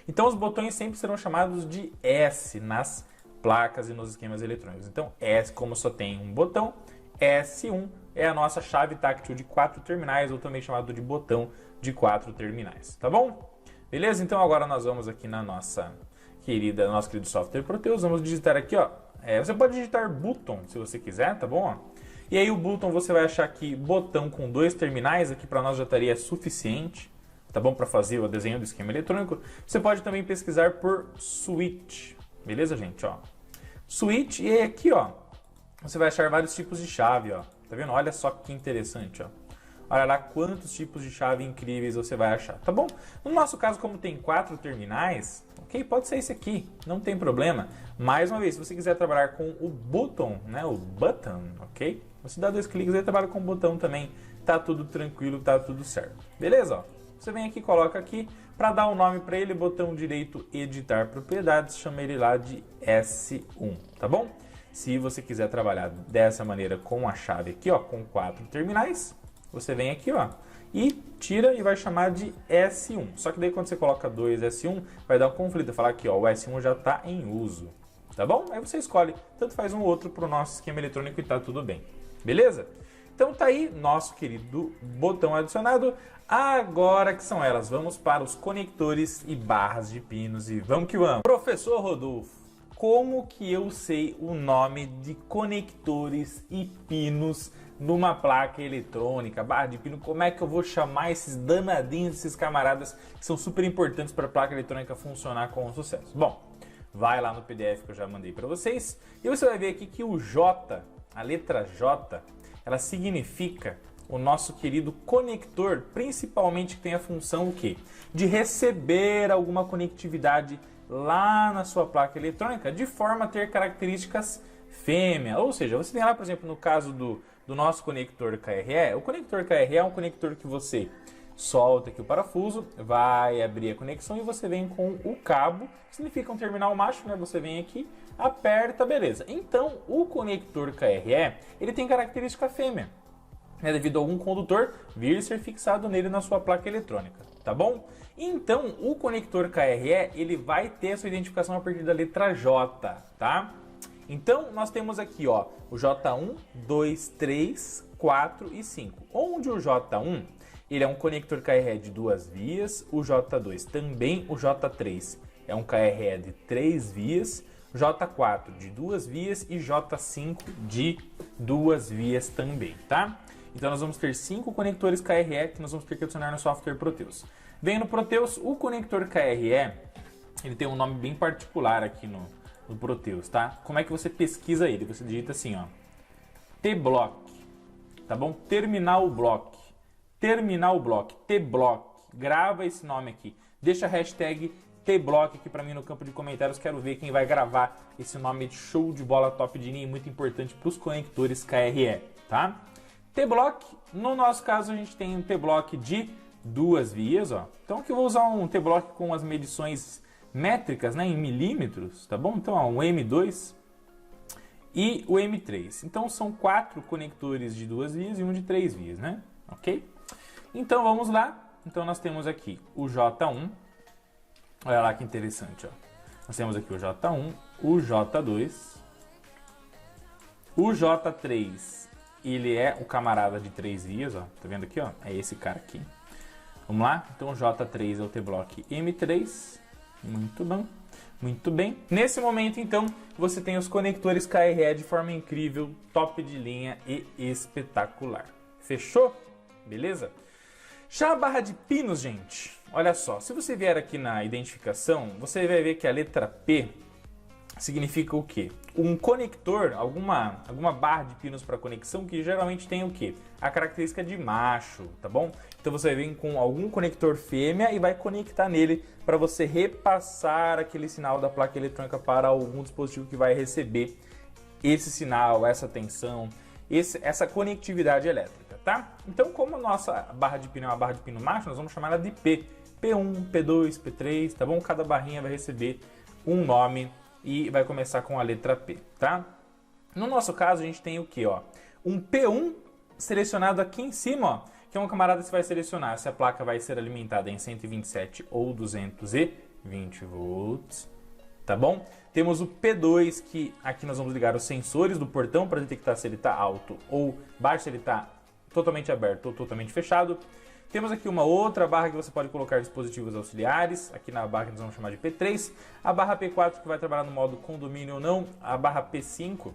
Então, os botões sempre serão chamados de S nas placas e nos esquemas eletrônicos. Então, S, como só tem um botão, S1 é a nossa chave táctil de 4 terminais, ou também chamado de botão de 4 terminais, tá bom? Beleza? Então, agora nós vamos aqui na nosso querido software Proteus, vamos digitar aqui, ó. Você pode digitar button, se você quiser, tá bom? Ó. E aí o button você vai achar que botão com 2 terminais, aqui para nós já estaria suficiente, tá bom? Para fazer o desenho do esquema eletrônico. Você pode também pesquisar por switch, beleza, gente? Ó. Switch, e aí aqui, ó, você vai achar vários tipos de chave, ó. Tá vendo? Olha só que interessante, ó. Olha lá quantos tipos de chave incríveis você vai achar, tá bom? No nosso caso, como tem 4 terminais, ok? Pode ser esse aqui, não tem problema. Mais uma vez, se você quiser trabalhar com o button, né? O button, ok? Você dá 2 cliques e trabalha com o botão também. Tá tudo tranquilo, tá tudo certo. Beleza? Ó. Você vem aqui, coloca aqui, para dar um nome para ele, botão direito, editar propriedades, chama ele lá de S1, tá bom? Se você quiser trabalhar dessa maneira com a chave aqui, ó, com 4 terminais, você vem aqui, ó, e tira e vai chamar de S1. Só que daí quando você coloca 2 S1, vai dar um conflito, falar aqui, ó, o S1 já está em uso, tá bom? Aí você escolhe, tanto faz um ou outro para o nosso esquema eletrônico e tá tudo bem, beleza? Então tá aí nosso querido botão adicionado. Agora que são elas, vamos para os conectores e barras de pinos e vamos que vamos. Professor Rodolfo, como que eu sei o nome de conectores e pinos numa placa eletrônica, barra de pino? Como é que eu vou chamar esses danadinhos, esses camaradas que são super importantes para a placa eletrônica funcionar com sucesso? Bom, vai lá no PDF que eu já mandei para vocês e você vai ver aqui que o J, a letra J, ela significa o nosso querido conector, principalmente que tem a função o quê? De receber alguma conectividade lá na sua placa eletrônica de forma a ter características fêmea. Ou seja, você tem lá, por exemplo, no caso do nosso conector KRE, o conector KRE é um conector que você solta aqui o parafuso, vai abrir a conexão e você vem com o cabo, que significa um terminal macho, né? Você vem aqui, aperta, beleza. Então, o conector KRE, ele tem característica fêmea, né, devido a algum condutor vir ser fixado nele na sua placa eletrônica, tá bom? Então, o conector KRE, ele vai ter a sua identificação a partir da letra J, tá? Então, nós temos aqui, ó, o J1, 2, 3, 4 e 5. Onde o J1, ele é um conector KRE de 2 vias, o J2 também, o J3 é um KRE de 3 vias, J4 de 2 vias e J5 de 2 vias também, tá? Então nós vamos ter 5 conectores KRE que nós vamos ter que adicionar no software Proteus. Vem no Proteus, o conector KRE, ele tem um nome bem particular aqui no Proteus, tá? Como é que você pesquisa ele? Você digita assim, ó, T-Block, tá bom? Terminal Block, T-Block, grava esse nome aqui, deixa a hashtag T-Block aqui pra mim no campo de comentários, quero ver quem vai gravar esse nome de show de bola, top de linha, muito importante para os conectores KRE, tá? T-Block, no nosso caso a gente tem um T-Block de 2 vias, ó. Então aqui eu vou usar um T-Block com as medições métricas, né, em milímetros, tá bom? Então, ó, um M2 e o M3. Então são 4 conectores de 2 vias e um de 3 vias, né? Ok? Então vamos lá. Então nós temos aqui o J1. Olha lá que interessante, ó. Nós temos aqui o J1, o J2, o J3. Ele é o camarada de 3 vias, ó. Tá vendo aqui, ó? É esse cara aqui. Vamos lá? Então o J3 é o T-Block M3. Muito bom. Muito bem. Nesse momento, então, você tem os conectores KRE de forma incrível, top de linha e espetacular. Fechou? Beleza? Já a barra de pinos, gente, olha só. Se você vier aqui na identificação, você vai ver que a letra P significa o quê? Um conector, alguma barra de pinos para conexão que geralmente tem o quê? A característica de macho, tá bom? Então você vem com algum conector fêmea e vai conectar nele para você repassar aquele sinal da placa eletrônica para algum dispositivo que vai receber esse sinal, essa tensão, essa conectividade elétrica, tá? Então, como a nossa barra de pino é uma barra de pino macho, nós vamos chamar ela de P. P1, P2, P3, tá bom? Cada barrinha vai receber um nome e vai começar com a letra P, tá? No nosso caso, a gente tem o que, ó? Um P1 selecionado aqui em cima, ó, que é um camarada que você vai selecionar se a placa vai ser alimentada em 127 ou 220 volts, tá bom? Temos o P2, que aqui nós vamos ligar os sensores do portão para detectar se ele está alto ou baixo, se ele está totalmente aberto ou totalmente fechado. Temos aqui uma outra barra que você pode colocar dispositivos auxiliares, aqui na barra que nós vamos chamar de P3, a barra P4 que vai trabalhar no modo condomínio ou não, a barra P5,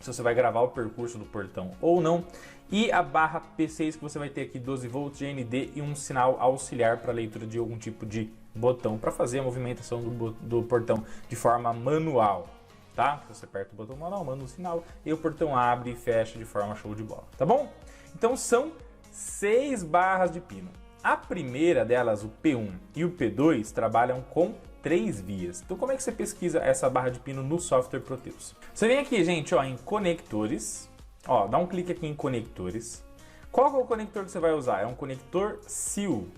se você vai gravar o percurso do portão ou não, e a barra P6 que você vai ter aqui 12 volts, GND e um sinal auxiliar para leitura de algum tipo de botão, para fazer a movimentação do portão de forma manual, tá? Você aperta o botão manual, manda um sinal e o portão abre e fecha de forma show de bola, tá bom? Então são 6 barras de pino. A primeira delas, o P1 e o P2, trabalham com 3 vias. Então como é que você pesquisa essa barra de pino no software Proteus? Você vem aqui, gente, ó, em conectores, ó, dá um clique aqui em conectores. Qual que é o conector que você vai usar? É um conector SIL,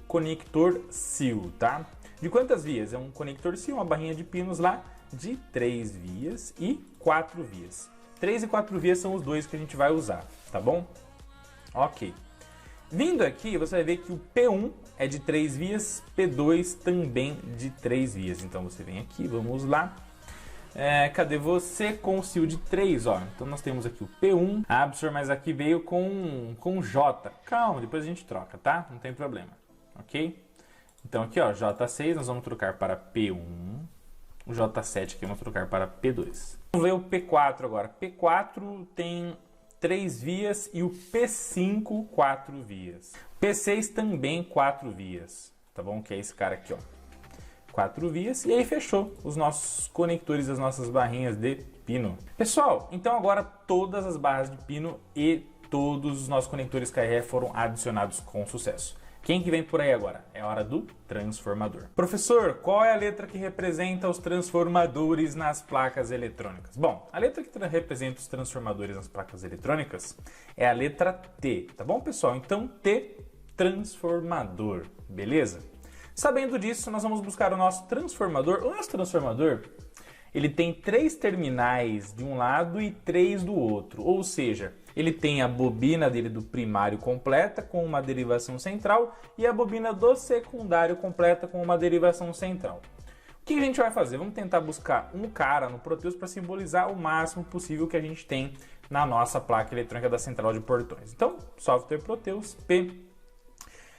tá? De quantas vias? É um conector SIL, uma barrinha de pinos lá de 3 vias e 4 vias. 3 e 4 vias são os dois que a gente vai usar, tá bom? Ok. Vindo aqui, você vai ver que o P1 é de 3 vias, P2 também de 3 vias. Então você vem aqui, vamos lá. Cadê você? Com o CIL de 3, ó. Então nós temos aqui o P1, Absol, mas aqui veio com J. Calma, depois a gente troca, tá? Não tem problema, ok? Então aqui, ó, J6 nós vamos trocar para P1. O J7 aqui vamos trocar para P2. Vamos ver o P4 agora. P4 tem 3 vias e o P5, 4 vias. P6 também 4 vias, tá bom? Que é esse cara aqui, ó. 4 vias, e aí fechou os nossos conectores, as nossas barrinhas de pino. Pessoal, então agora todas as barras de pino e todos os nossos conectores KRE foram adicionados com sucesso. Quem que vem por aí agora? É hora do transformador. Professor, qual é a letra que representa os transformadores nas placas eletrônicas? Bom, a letra que representa os transformadores nas placas eletrônicas é a letra T, tá bom, pessoal? Então, T, transformador, beleza? Sabendo disso, nós vamos buscar o nosso transformador. O nosso transformador, ele tem 3 terminais de um lado e 3 do outro. Ou seja, ele tem a bobina dele do primário completa com uma derivação central e a bobina do secundário completa com uma derivação central. O que a gente vai fazer? Vamos tentar buscar um cara no Proteus para simbolizar o máximo possível que a gente tem na nossa placa eletrônica da central de portões. Então, software Proteus P.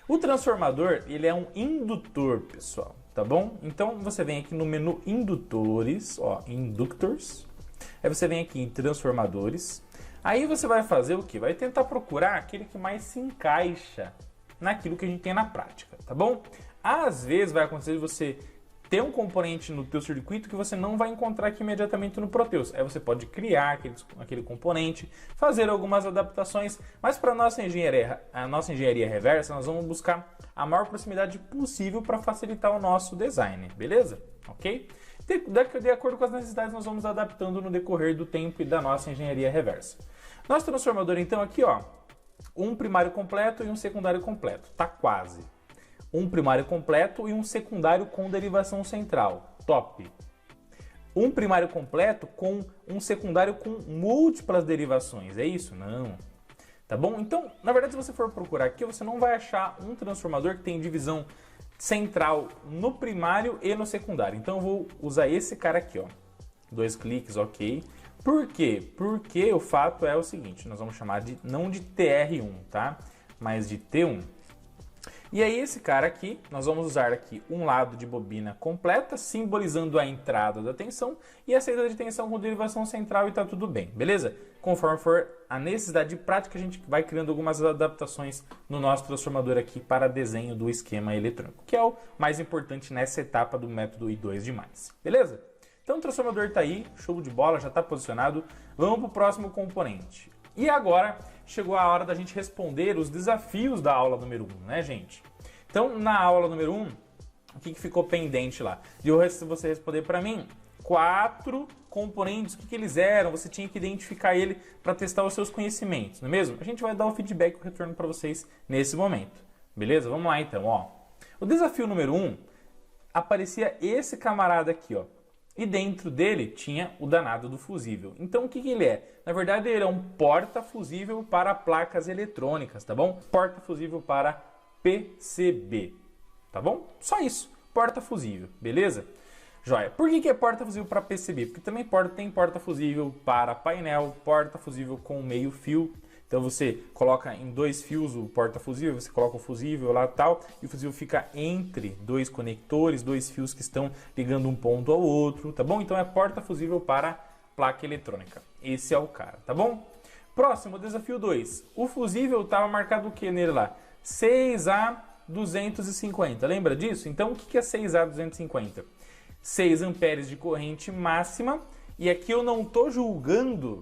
O transformador, ele é um indutor, pessoal, tá bom? Então, você vem aqui no menu indutores, ó, inductors. Aí você vem aqui em transformadores. Aí você vai fazer o quê? Vai tentar procurar aquele que mais se encaixa naquilo que a gente tem na prática, tá bom? Às vezes vai acontecer de você ter um componente no teu circuito que você não vai encontrar aqui imediatamente no Proteus. Aí você pode criar aquele componente, fazer algumas adaptações, mas para a nossa engenharia reversa, nós vamos buscar a maior proximidade possível para facilitar o nosso design, beleza? Ok? De acordo com as necessidades, nós vamos adaptando no decorrer do tempo e da nossa engenharia reversa. Nosso transformador, então, aqui, ó, um primário completo e um secundário completo. Tá quase. Um primário completo e um secundário com derivação central. Top! Um primário completo com um secundário com múltiplas derivações. É isso? Não. Tá bom? Então, na verdade, se você for procurar aqui, você não vai achar um transformador que tem divisão central no primário e no secundário. Então, eu vou usar esse cara aqui, ó. 2 cliques, ok. Por quê? Porque o fato é o seguinte, nós vamos chamar de, não de TR1, tá? Mas de T1. E aí esse cara aqui, nós vamos usar aqui um lado de bobina completa, simbolizando a entrada da tensão, e a saída de tensão com derivação central e tá tudo bem, beleza? Conforme for a necessidade prática, a gente vai criando algumas adaptações no nosso transformador aqui para desenho do esquema eletrônico, que é o mais importante nessa etapa do método I2+, beleza? Então o transformador está aí, show de bola, já está posicionado. Vamos para o próximo componente. E agora chegou a hora da gente responder os desafios da aula número 1, né, gente? Então, na aula número 1, o que ficou pendente lá? De você responder para mim 4 componentes, o que eles eram, você tinha que identificar ele para testar os seus conhecimentos, não é mesmo? A gente vai dar o feedback, o retorno para vocês nesse momento, beleza? Vamos lá então, ó. O desafio número 1, aparecia esse camarada aqui, ó. E dentro dele tinha o danado do fusível. Então o que ele é? Na verdade ele é um porta-fusível para placas eletrônicas, tá bom? Porta-fusível para PCB, tá bom? Só isso, porta-fusível, beleza? Joia. Por que é porta-fusível para PCB? Porque também tem porta-fusível para painel, porta-fusível com meio fio. Então você coloca em 2 fios o porta-fusível, você coloca o fusível lá e tal, e o fusível fica entre 2 conectores, 2 fios que estão ligando um ponto ao outro, tá bom? Então é porta-fusível para placa eletrônica. Esse é o cara, tá bom? Próximo, desafio 2. O fusível estava marcado o que nele lá? 6A250, lembra disso? Então o que é 6A250? 6 amperes de corrente máxima, e aqui eu não estou julgando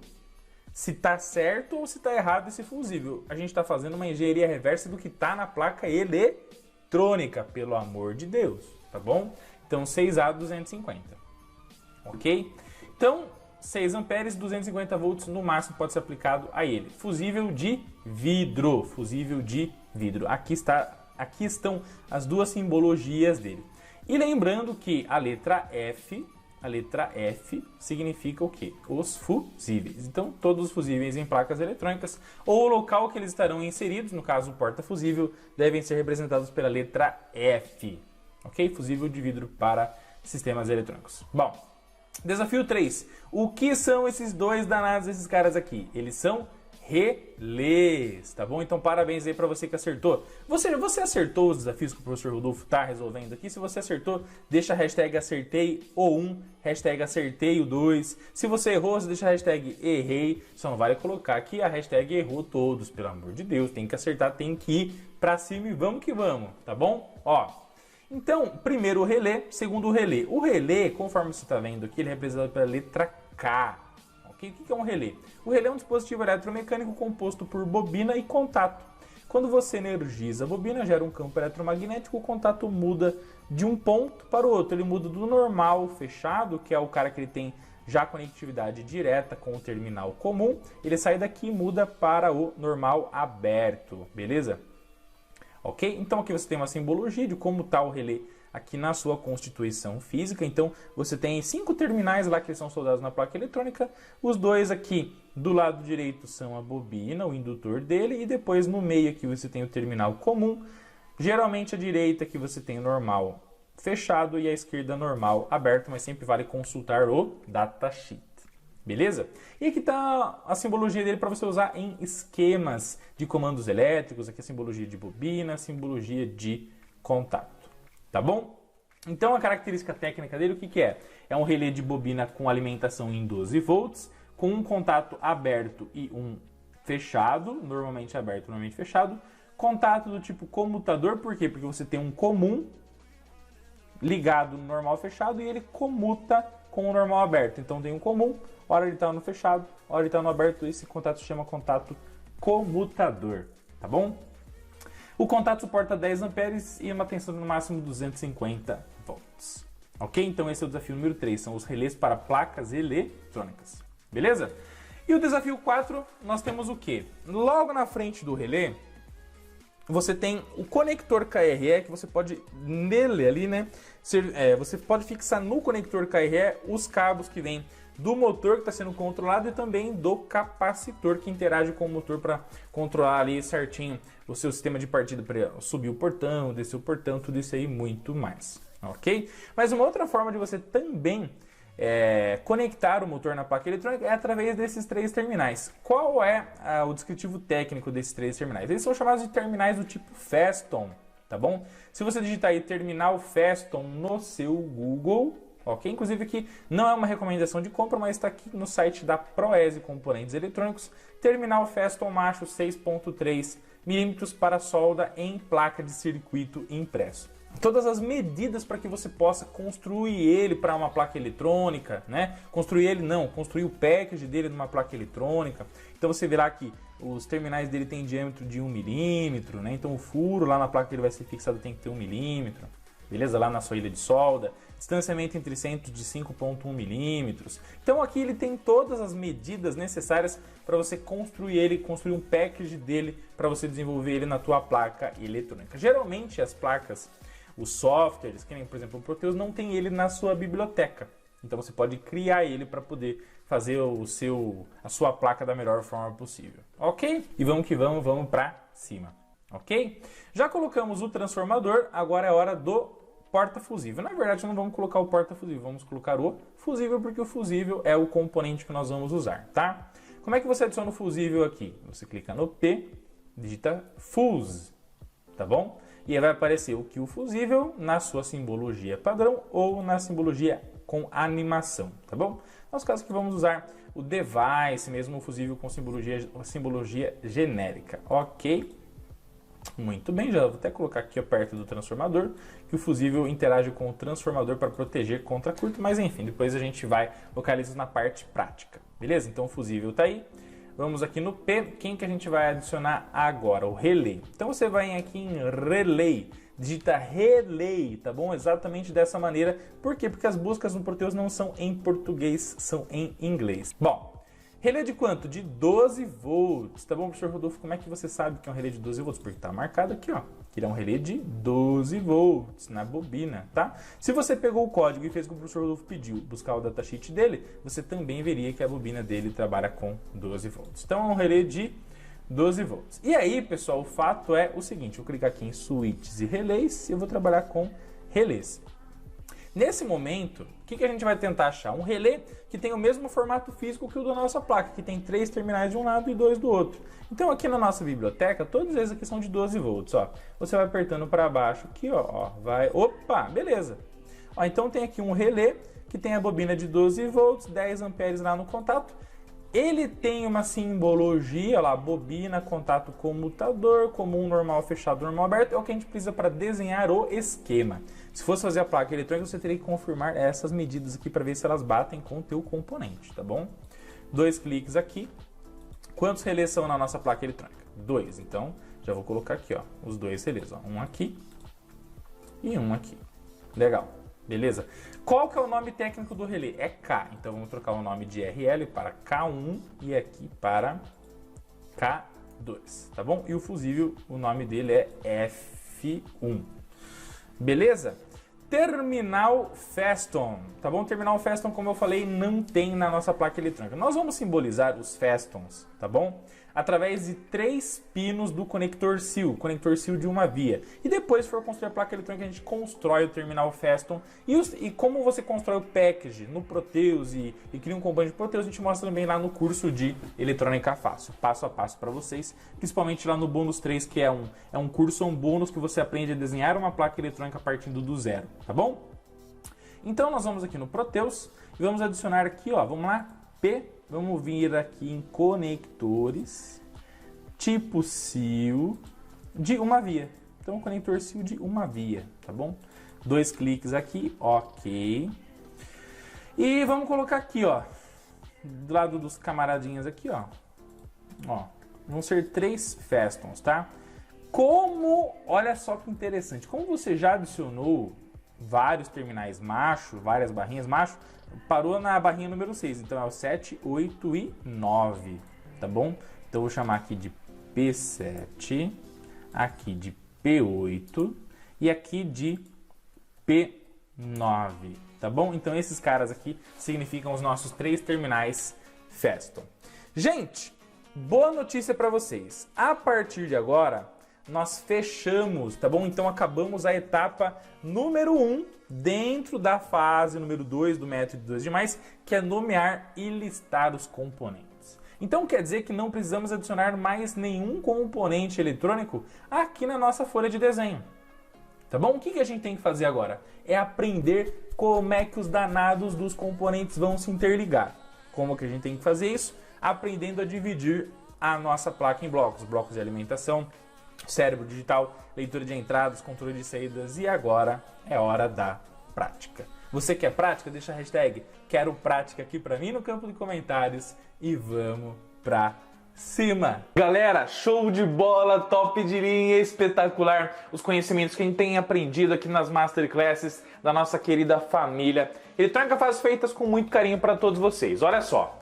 se está certo ou se está errado esse fusível. A gente está fazendo uma engenharia reversa do que está na placa eletrônica, pelo amor de Deus, tá bom? Então 6A250, ok? Então 6 amperes, 250 volts no máximo pode ser aplicado a ele. Fusível de vidro, fusível de vidro. Aqui estão as duas simbologias dele. E lembrando que a letra F significa o quê? Os fusíveis. Então, todos os fusíveis em placas eletrônicas ou o local que eles estarão inseridos, no caso o porta-fusível, devem ser representados pela letra F. Ok? Fusível de vidro para sistemas eletrônicos. Bom, Desafio 3. O que são esses dois danados, esses caras aqui? Eles são relés, tá bom? Então parabéns aí pra você que acertou. Você acertou os desafios que o professor Rodolfo tá resolvendo aqui? Se você acertou, deixa a hashtag acertei o 1, hashtag acertei o 2. Se você errou, você deixa a hashtag errei. Só não vale colocar aqui a hashtag errou todos, pelo amor de Deus. Tem que acertar, tem que ir pra cima e vamos que vamos, tá bom? Ó, então, primeiro o relé, segundo o relé. O relé, conforme você está vendo aqui, ele é representado pela letra K. Okay? O que é um relé? O relé é um dispositivo eletromecânico composto por bobina e contato. Quando você energiza a bobina, gera um campo eletromagnético, o contato muda de um ponto para o outro. Ele muda do normal fechado, que é o cara que ele tem já conectividade direta com o terminal comum. Ele sai daqui e muda para o normal aberto, beleza? Ok? Então aqui você tem uma simbologia de como está o relé aqui na sua constituição física. Então você tem 5 terminais lá que são soldados na placa eletrônica. Os dois aqui do lado direito são a bobina, o indutor dele. E depois no meio aqui você tem o terminal comum. Geralmente a direita aqui você tem o normal fechado e a esquerda normal aberto. Mas sempre vale consultar o datasheet. Beleza? E aqui está a simbologia dele para você usar em esquemas de comandos elétricos. Aqui a simbologia de bobina, a simbologia de contato. Tá bom? Então a característica técnica dele, o que é? É um relé de bobina com alimentação em 12 volts, com um contato aberto e um fechado, normalmente aberto, normalmente fechado. Contato do tipo comutador, por quê? Porque você tem um comum ligado no normal fechado e ele comuta com o normal aberto. Então tem um comum, hora ele está no fechado, hora ele está no aberto, esse contato se chama contato comutador, tá bom? O contato suporta 10 amperes e uma tensão no máximo 250 volts. Ok? Então esse é o desafio número 3, são os relés para placas eletrônicas. Beleza? E o desafio 4, nós temos o quê? Logo na frente do relé, você tem o conector KRE, que você pode, nele ali, né? Você pode fixar no conector KRE os cabos que vêm do motor que está sendo controlado e também do capacitor que interage com o motor para controlar ali certinho o seu sistema de partida para subir o portão, descer o portão, tudo isso aí e muito mais, ok? Mas uma outra forma de você também conectar o motor na placa eletrônica é através desses 3 terminais. Qual é o descritivo técnico desses 3 terminais? Eles são chamados de terminais do tipo Feston, tá bom? Se você digitar aí terminal Feston no seu Google, ok? Inclusive aqui não é uma recomendação de compra, mas está aqui no site da Proese Componentes Eletrônicos. Terminal Feston macho 6.3 mm para solda em placa de circuito impresso. Todas as medidas para que você possa construir ele para uma placa eletrônica, né? Construir o package dele numa placa eletrônica. Então você verá que os terminais dele têm diâmetro de 1 milímetro, né? Então o furo lá na placa que ele vai ser fixado tem que ter 1 milímetro. Beleza? Lá na sua ilha de solda. Distanciamento entre centros de 5,1 milímetros. Então aqui ele tem todas as medidas necessárias para você construir um package dele para você desenvolver ele na tua placa eletrônica. Geralmente as placas, os softwares, que nem por exemplo o Proteus, não tem ele na sua biblioteca. Então você pode criar ele para poder fazer a sua placa da melhor forma possível. Ok? E vamos que vamos para cima. Ok? Já colocamos o transformador, agora é hora do porta-fusível. Na verdade, não vamos colocar o porta-fusível, vamos colocar o fusível, porque o fusível é o componente que nós vamos usar, tá? Como é que você adiciona o fusível aqui? Você clica no P, digita fuse, tá bom? E aí vai aparecer o fusível na sua simbologia padrão ou na simbologia com animação, tá bom? Nos casos que vamos usar o device mesmo, o fusível com simbologia genérica, ok? Muito bem, já vou até colocar aqui perto do transformador, que o fusível interage com o transformador para proteger contra curto, mas enfim, depois a gente vai localizar na parte prática, beleza? Então o fusível está aí, vamos aqui no P, quem que a gente vai adicionar agora? O relé. Então você vai aqui em relé, digita relay, tá bom? Exatamente dessa maneira, por quê? Porque as buscas no Proteus não são em português, são em inglês. Bom, relé de quanto? De 12 volts, tá bom, professor Rodolfo? Como é que você sabe que é um relé de 12 volts? Porque tá marcado aqui, ó, que ele é um relé de 12 volts na bobina, tá? Se você pegou o código e fez o que o professor Rodolfo pediu, buscar o datasheet dele, você também veria que a bobina dele trabalha com 12 volts. Então é um relé de 12 volts. E aí, pessoal, o fato é o seguinte, eu vou clicar aqui em switches e relés e eu vou trabalhar com relés. Nesse momento, o que a gente vai tentar achar? Um relé que tem o mesmo formato físico que o da nossa placa, que tem 3 terminais de um lado e 2 do outro. Então aqui na nossa biblioteca, todos eles aqui são de 12 volts, ó. Você vai apertando para baixo aqui, ó, vai, opa, beleza. Ó, então tem aqui um relé que tem a bobina de 12 volts, 10 amperes lá no contato. Ele tem uma simbologia lá, bobina, contato comutador, comum, normal, fechado, normal, aberto. É o que a gente precisa para desenhar o esquema. Se fosse fazer a placa eletrônica, você teria que confirmar essas medidas aqui para ver se elas batem com o teu componente, tá bom? 2 cliques aqui. Quantos relés são na nossa placa eletrônica? 2. Então, já vou colocar aqui, ó, os 2 relés, ó, um aqui e um aqui. Legal. Beleza? Qual que é o nome técnico do relé? É K. Então vamos trocar o nome de RL para K1 e aqui para K2, tá bom? E o fusível, o nome dele é F1. Beleza? Terminal Feston, tá bom? Terminal Feston, como eu falei, não tem na nossa placa eletrônica. Nós vamos simbolizar os Festons, tá bom? Através de 3 pinos do conector SIL de uma via. E depois, se for construir a placa eletrônica, a gente constrói o terminal Feston. E como você constrói o package no Proteus e cria um componente de Proteus, a gente mostra também lá no curso de Eletrônica Fácil, passo a passo para vocês. Principalmente lá no Bônus 3, que é um curso, um bônus que você aprende a desenhar uma placa eletrônica partindo do zero, tá bom? Então nós vamos aqui no Proteus e vamos adicionar aqui, ó, vamos lá, vamos vir aqui em conectores, tipo SIL de uma via. Então, conector SIL de uma via, tá bom? 2 cliques aqui, ok. E vamos colocar aqui, ó, do lado dos camaradinhas aqui, ó. Vão ser 3 Festons, tá? Olha só que interessante, como você já adicionou vários terminais macho, várias barrinhas macho, parou na barrinha número 6, então é o 7, 8 e 9, tá bom? Então eu vou chamar aqui de P7, aqui de P8 e aqui de P9, tá bom? Então esses caras aqui significam os nossos 3 terminais Feston. Gente, boa notícia para vocês. A partir de agora, nós fechamos, tá bom? Então acabamos a etapa número 1 dentro da fase número 2 do método 2+, que é nomear e listar os componentes. Então quer dizer que não precisamos adicionar mais nenhum componente eletrônico aqui na nossa folha de desenho. Tá bom? O que a gente tem que fazer agora? É aprender como é que os danados dos componentes vão se interligar. Como que a gente tem que fazer isso? Aprendendo a dividir a nossa placa em blocos de alimentação, cérebro digital, leitura de entradas, controle de saídas, e agora é hora da prática. Você quer prática? Deixa a hashtag quero prática aqui pra mim no campo de comentários e vamos pra cima! Galera, show de bola, top de linha, espetacular os conhecimentos que a gente tem aprendido aqui nas Masterclasses da nossa querida família Eletrônica Fácil, feitas com muito carinho para todos vocês. Olha só,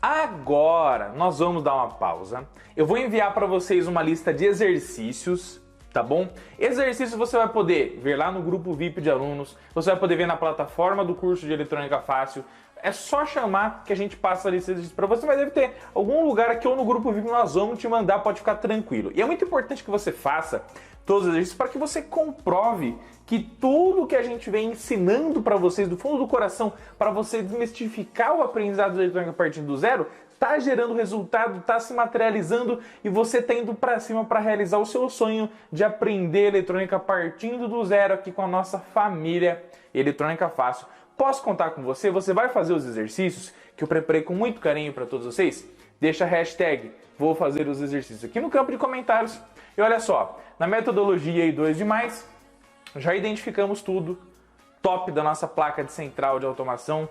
agora nós vamos dar uma pausa. Eu vou enviar para vocês uma lista de exercícios, tá bom? Exercícios você vai poder ver lá no grupo VIP de alunos, você vai poder ver na plataforma do curso de Eletrônica Fácil. É só chamar que a gente passa a lista de exercícios para você, mas deve ter algum lugar aqui ou no grupo VIP nós vamos te mandar, pode ficar tranquilo. E é muito importante que você faça todos os exercícios para que você comprove que tudo que a gente vem ensinando para vocês do fundo do coração, para você desmistificar o aprendizado da eletrônica a partir do zero, tá gerando resultado, tá se materializando e você tá indo para cima para realizar o seu sonho de aprender eletrônica partindo do zero aqui com a nossa família Eletrônica Fácil. Posso contar com você? Você vai fazer os exercícios que eu preparei com muito carinho para todos vocês? Deixa a hashtag vou fazer os exercícios aqui no campo de comentários. E olha só, na metodologia I2+, já identificamos tudo, top da nossa placa de central de automação.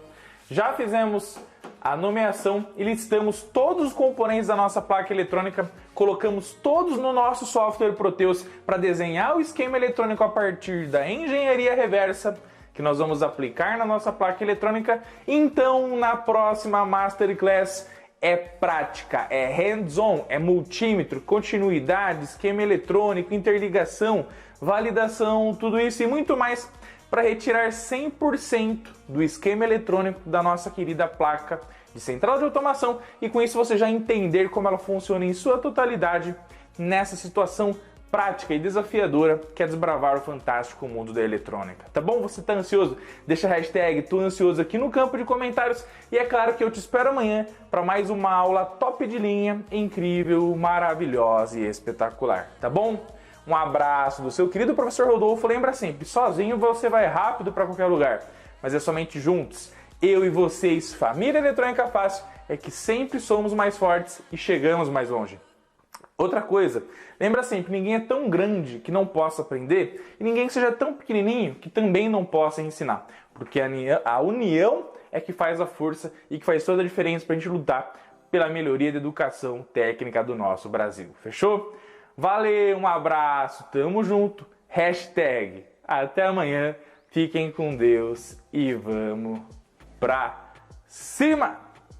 Já fizemos a nomeação e listamos todos os componentes da nossa placa eletrônica, colocamos todos no nosso software Proteus para desenhar o esquema eletrônico a partir da engenharia reversa que nós vamos aplicar na nossa placa eletrônica. Então, na próxima Masterclass é prática, é hands-on, é multímetro, continuidade, esquema eletrônico, interligação, validação, tudo isso e muito mais para retirar 100% do esquema eletrônico da nossa querida placa de central de automação e com isso você já entender como ela funciona em sua totalidade nessa situação prática e desafiadora que é desbravar o fantástico mundo da eletrônica. Tá bom? Você tá ansioso? Deixa a hashtag tô ansioso aqui no campo de comentários e é claro que eu te espero amanhã para mais uma aula top de linha, incrível, maravilhosa e espetacular. Tá bom? Um abraço do seu querido professor Rodolfo. Lembra sempre, sozinho você vai rápido para qualquer lugar, mas é somente juntos, eu e vocês, família Eletrônica Fácil, é que sempre somos mais fortes e chegamos mais longe. Outra coisa, lembra sempre, ninguém é tão grande que não possa aprender e ninguém seja tão pequenininho que também não possa ensinar. Porque a união é que faz a força e que faz toda a diferença para a gente lutar pela melhoria da educação técnica do nosso Brasil. Fechou? Valeu, um abraço, tamo junto. Hashtag até amanhã, fiquem com Deus e vamos pra cima!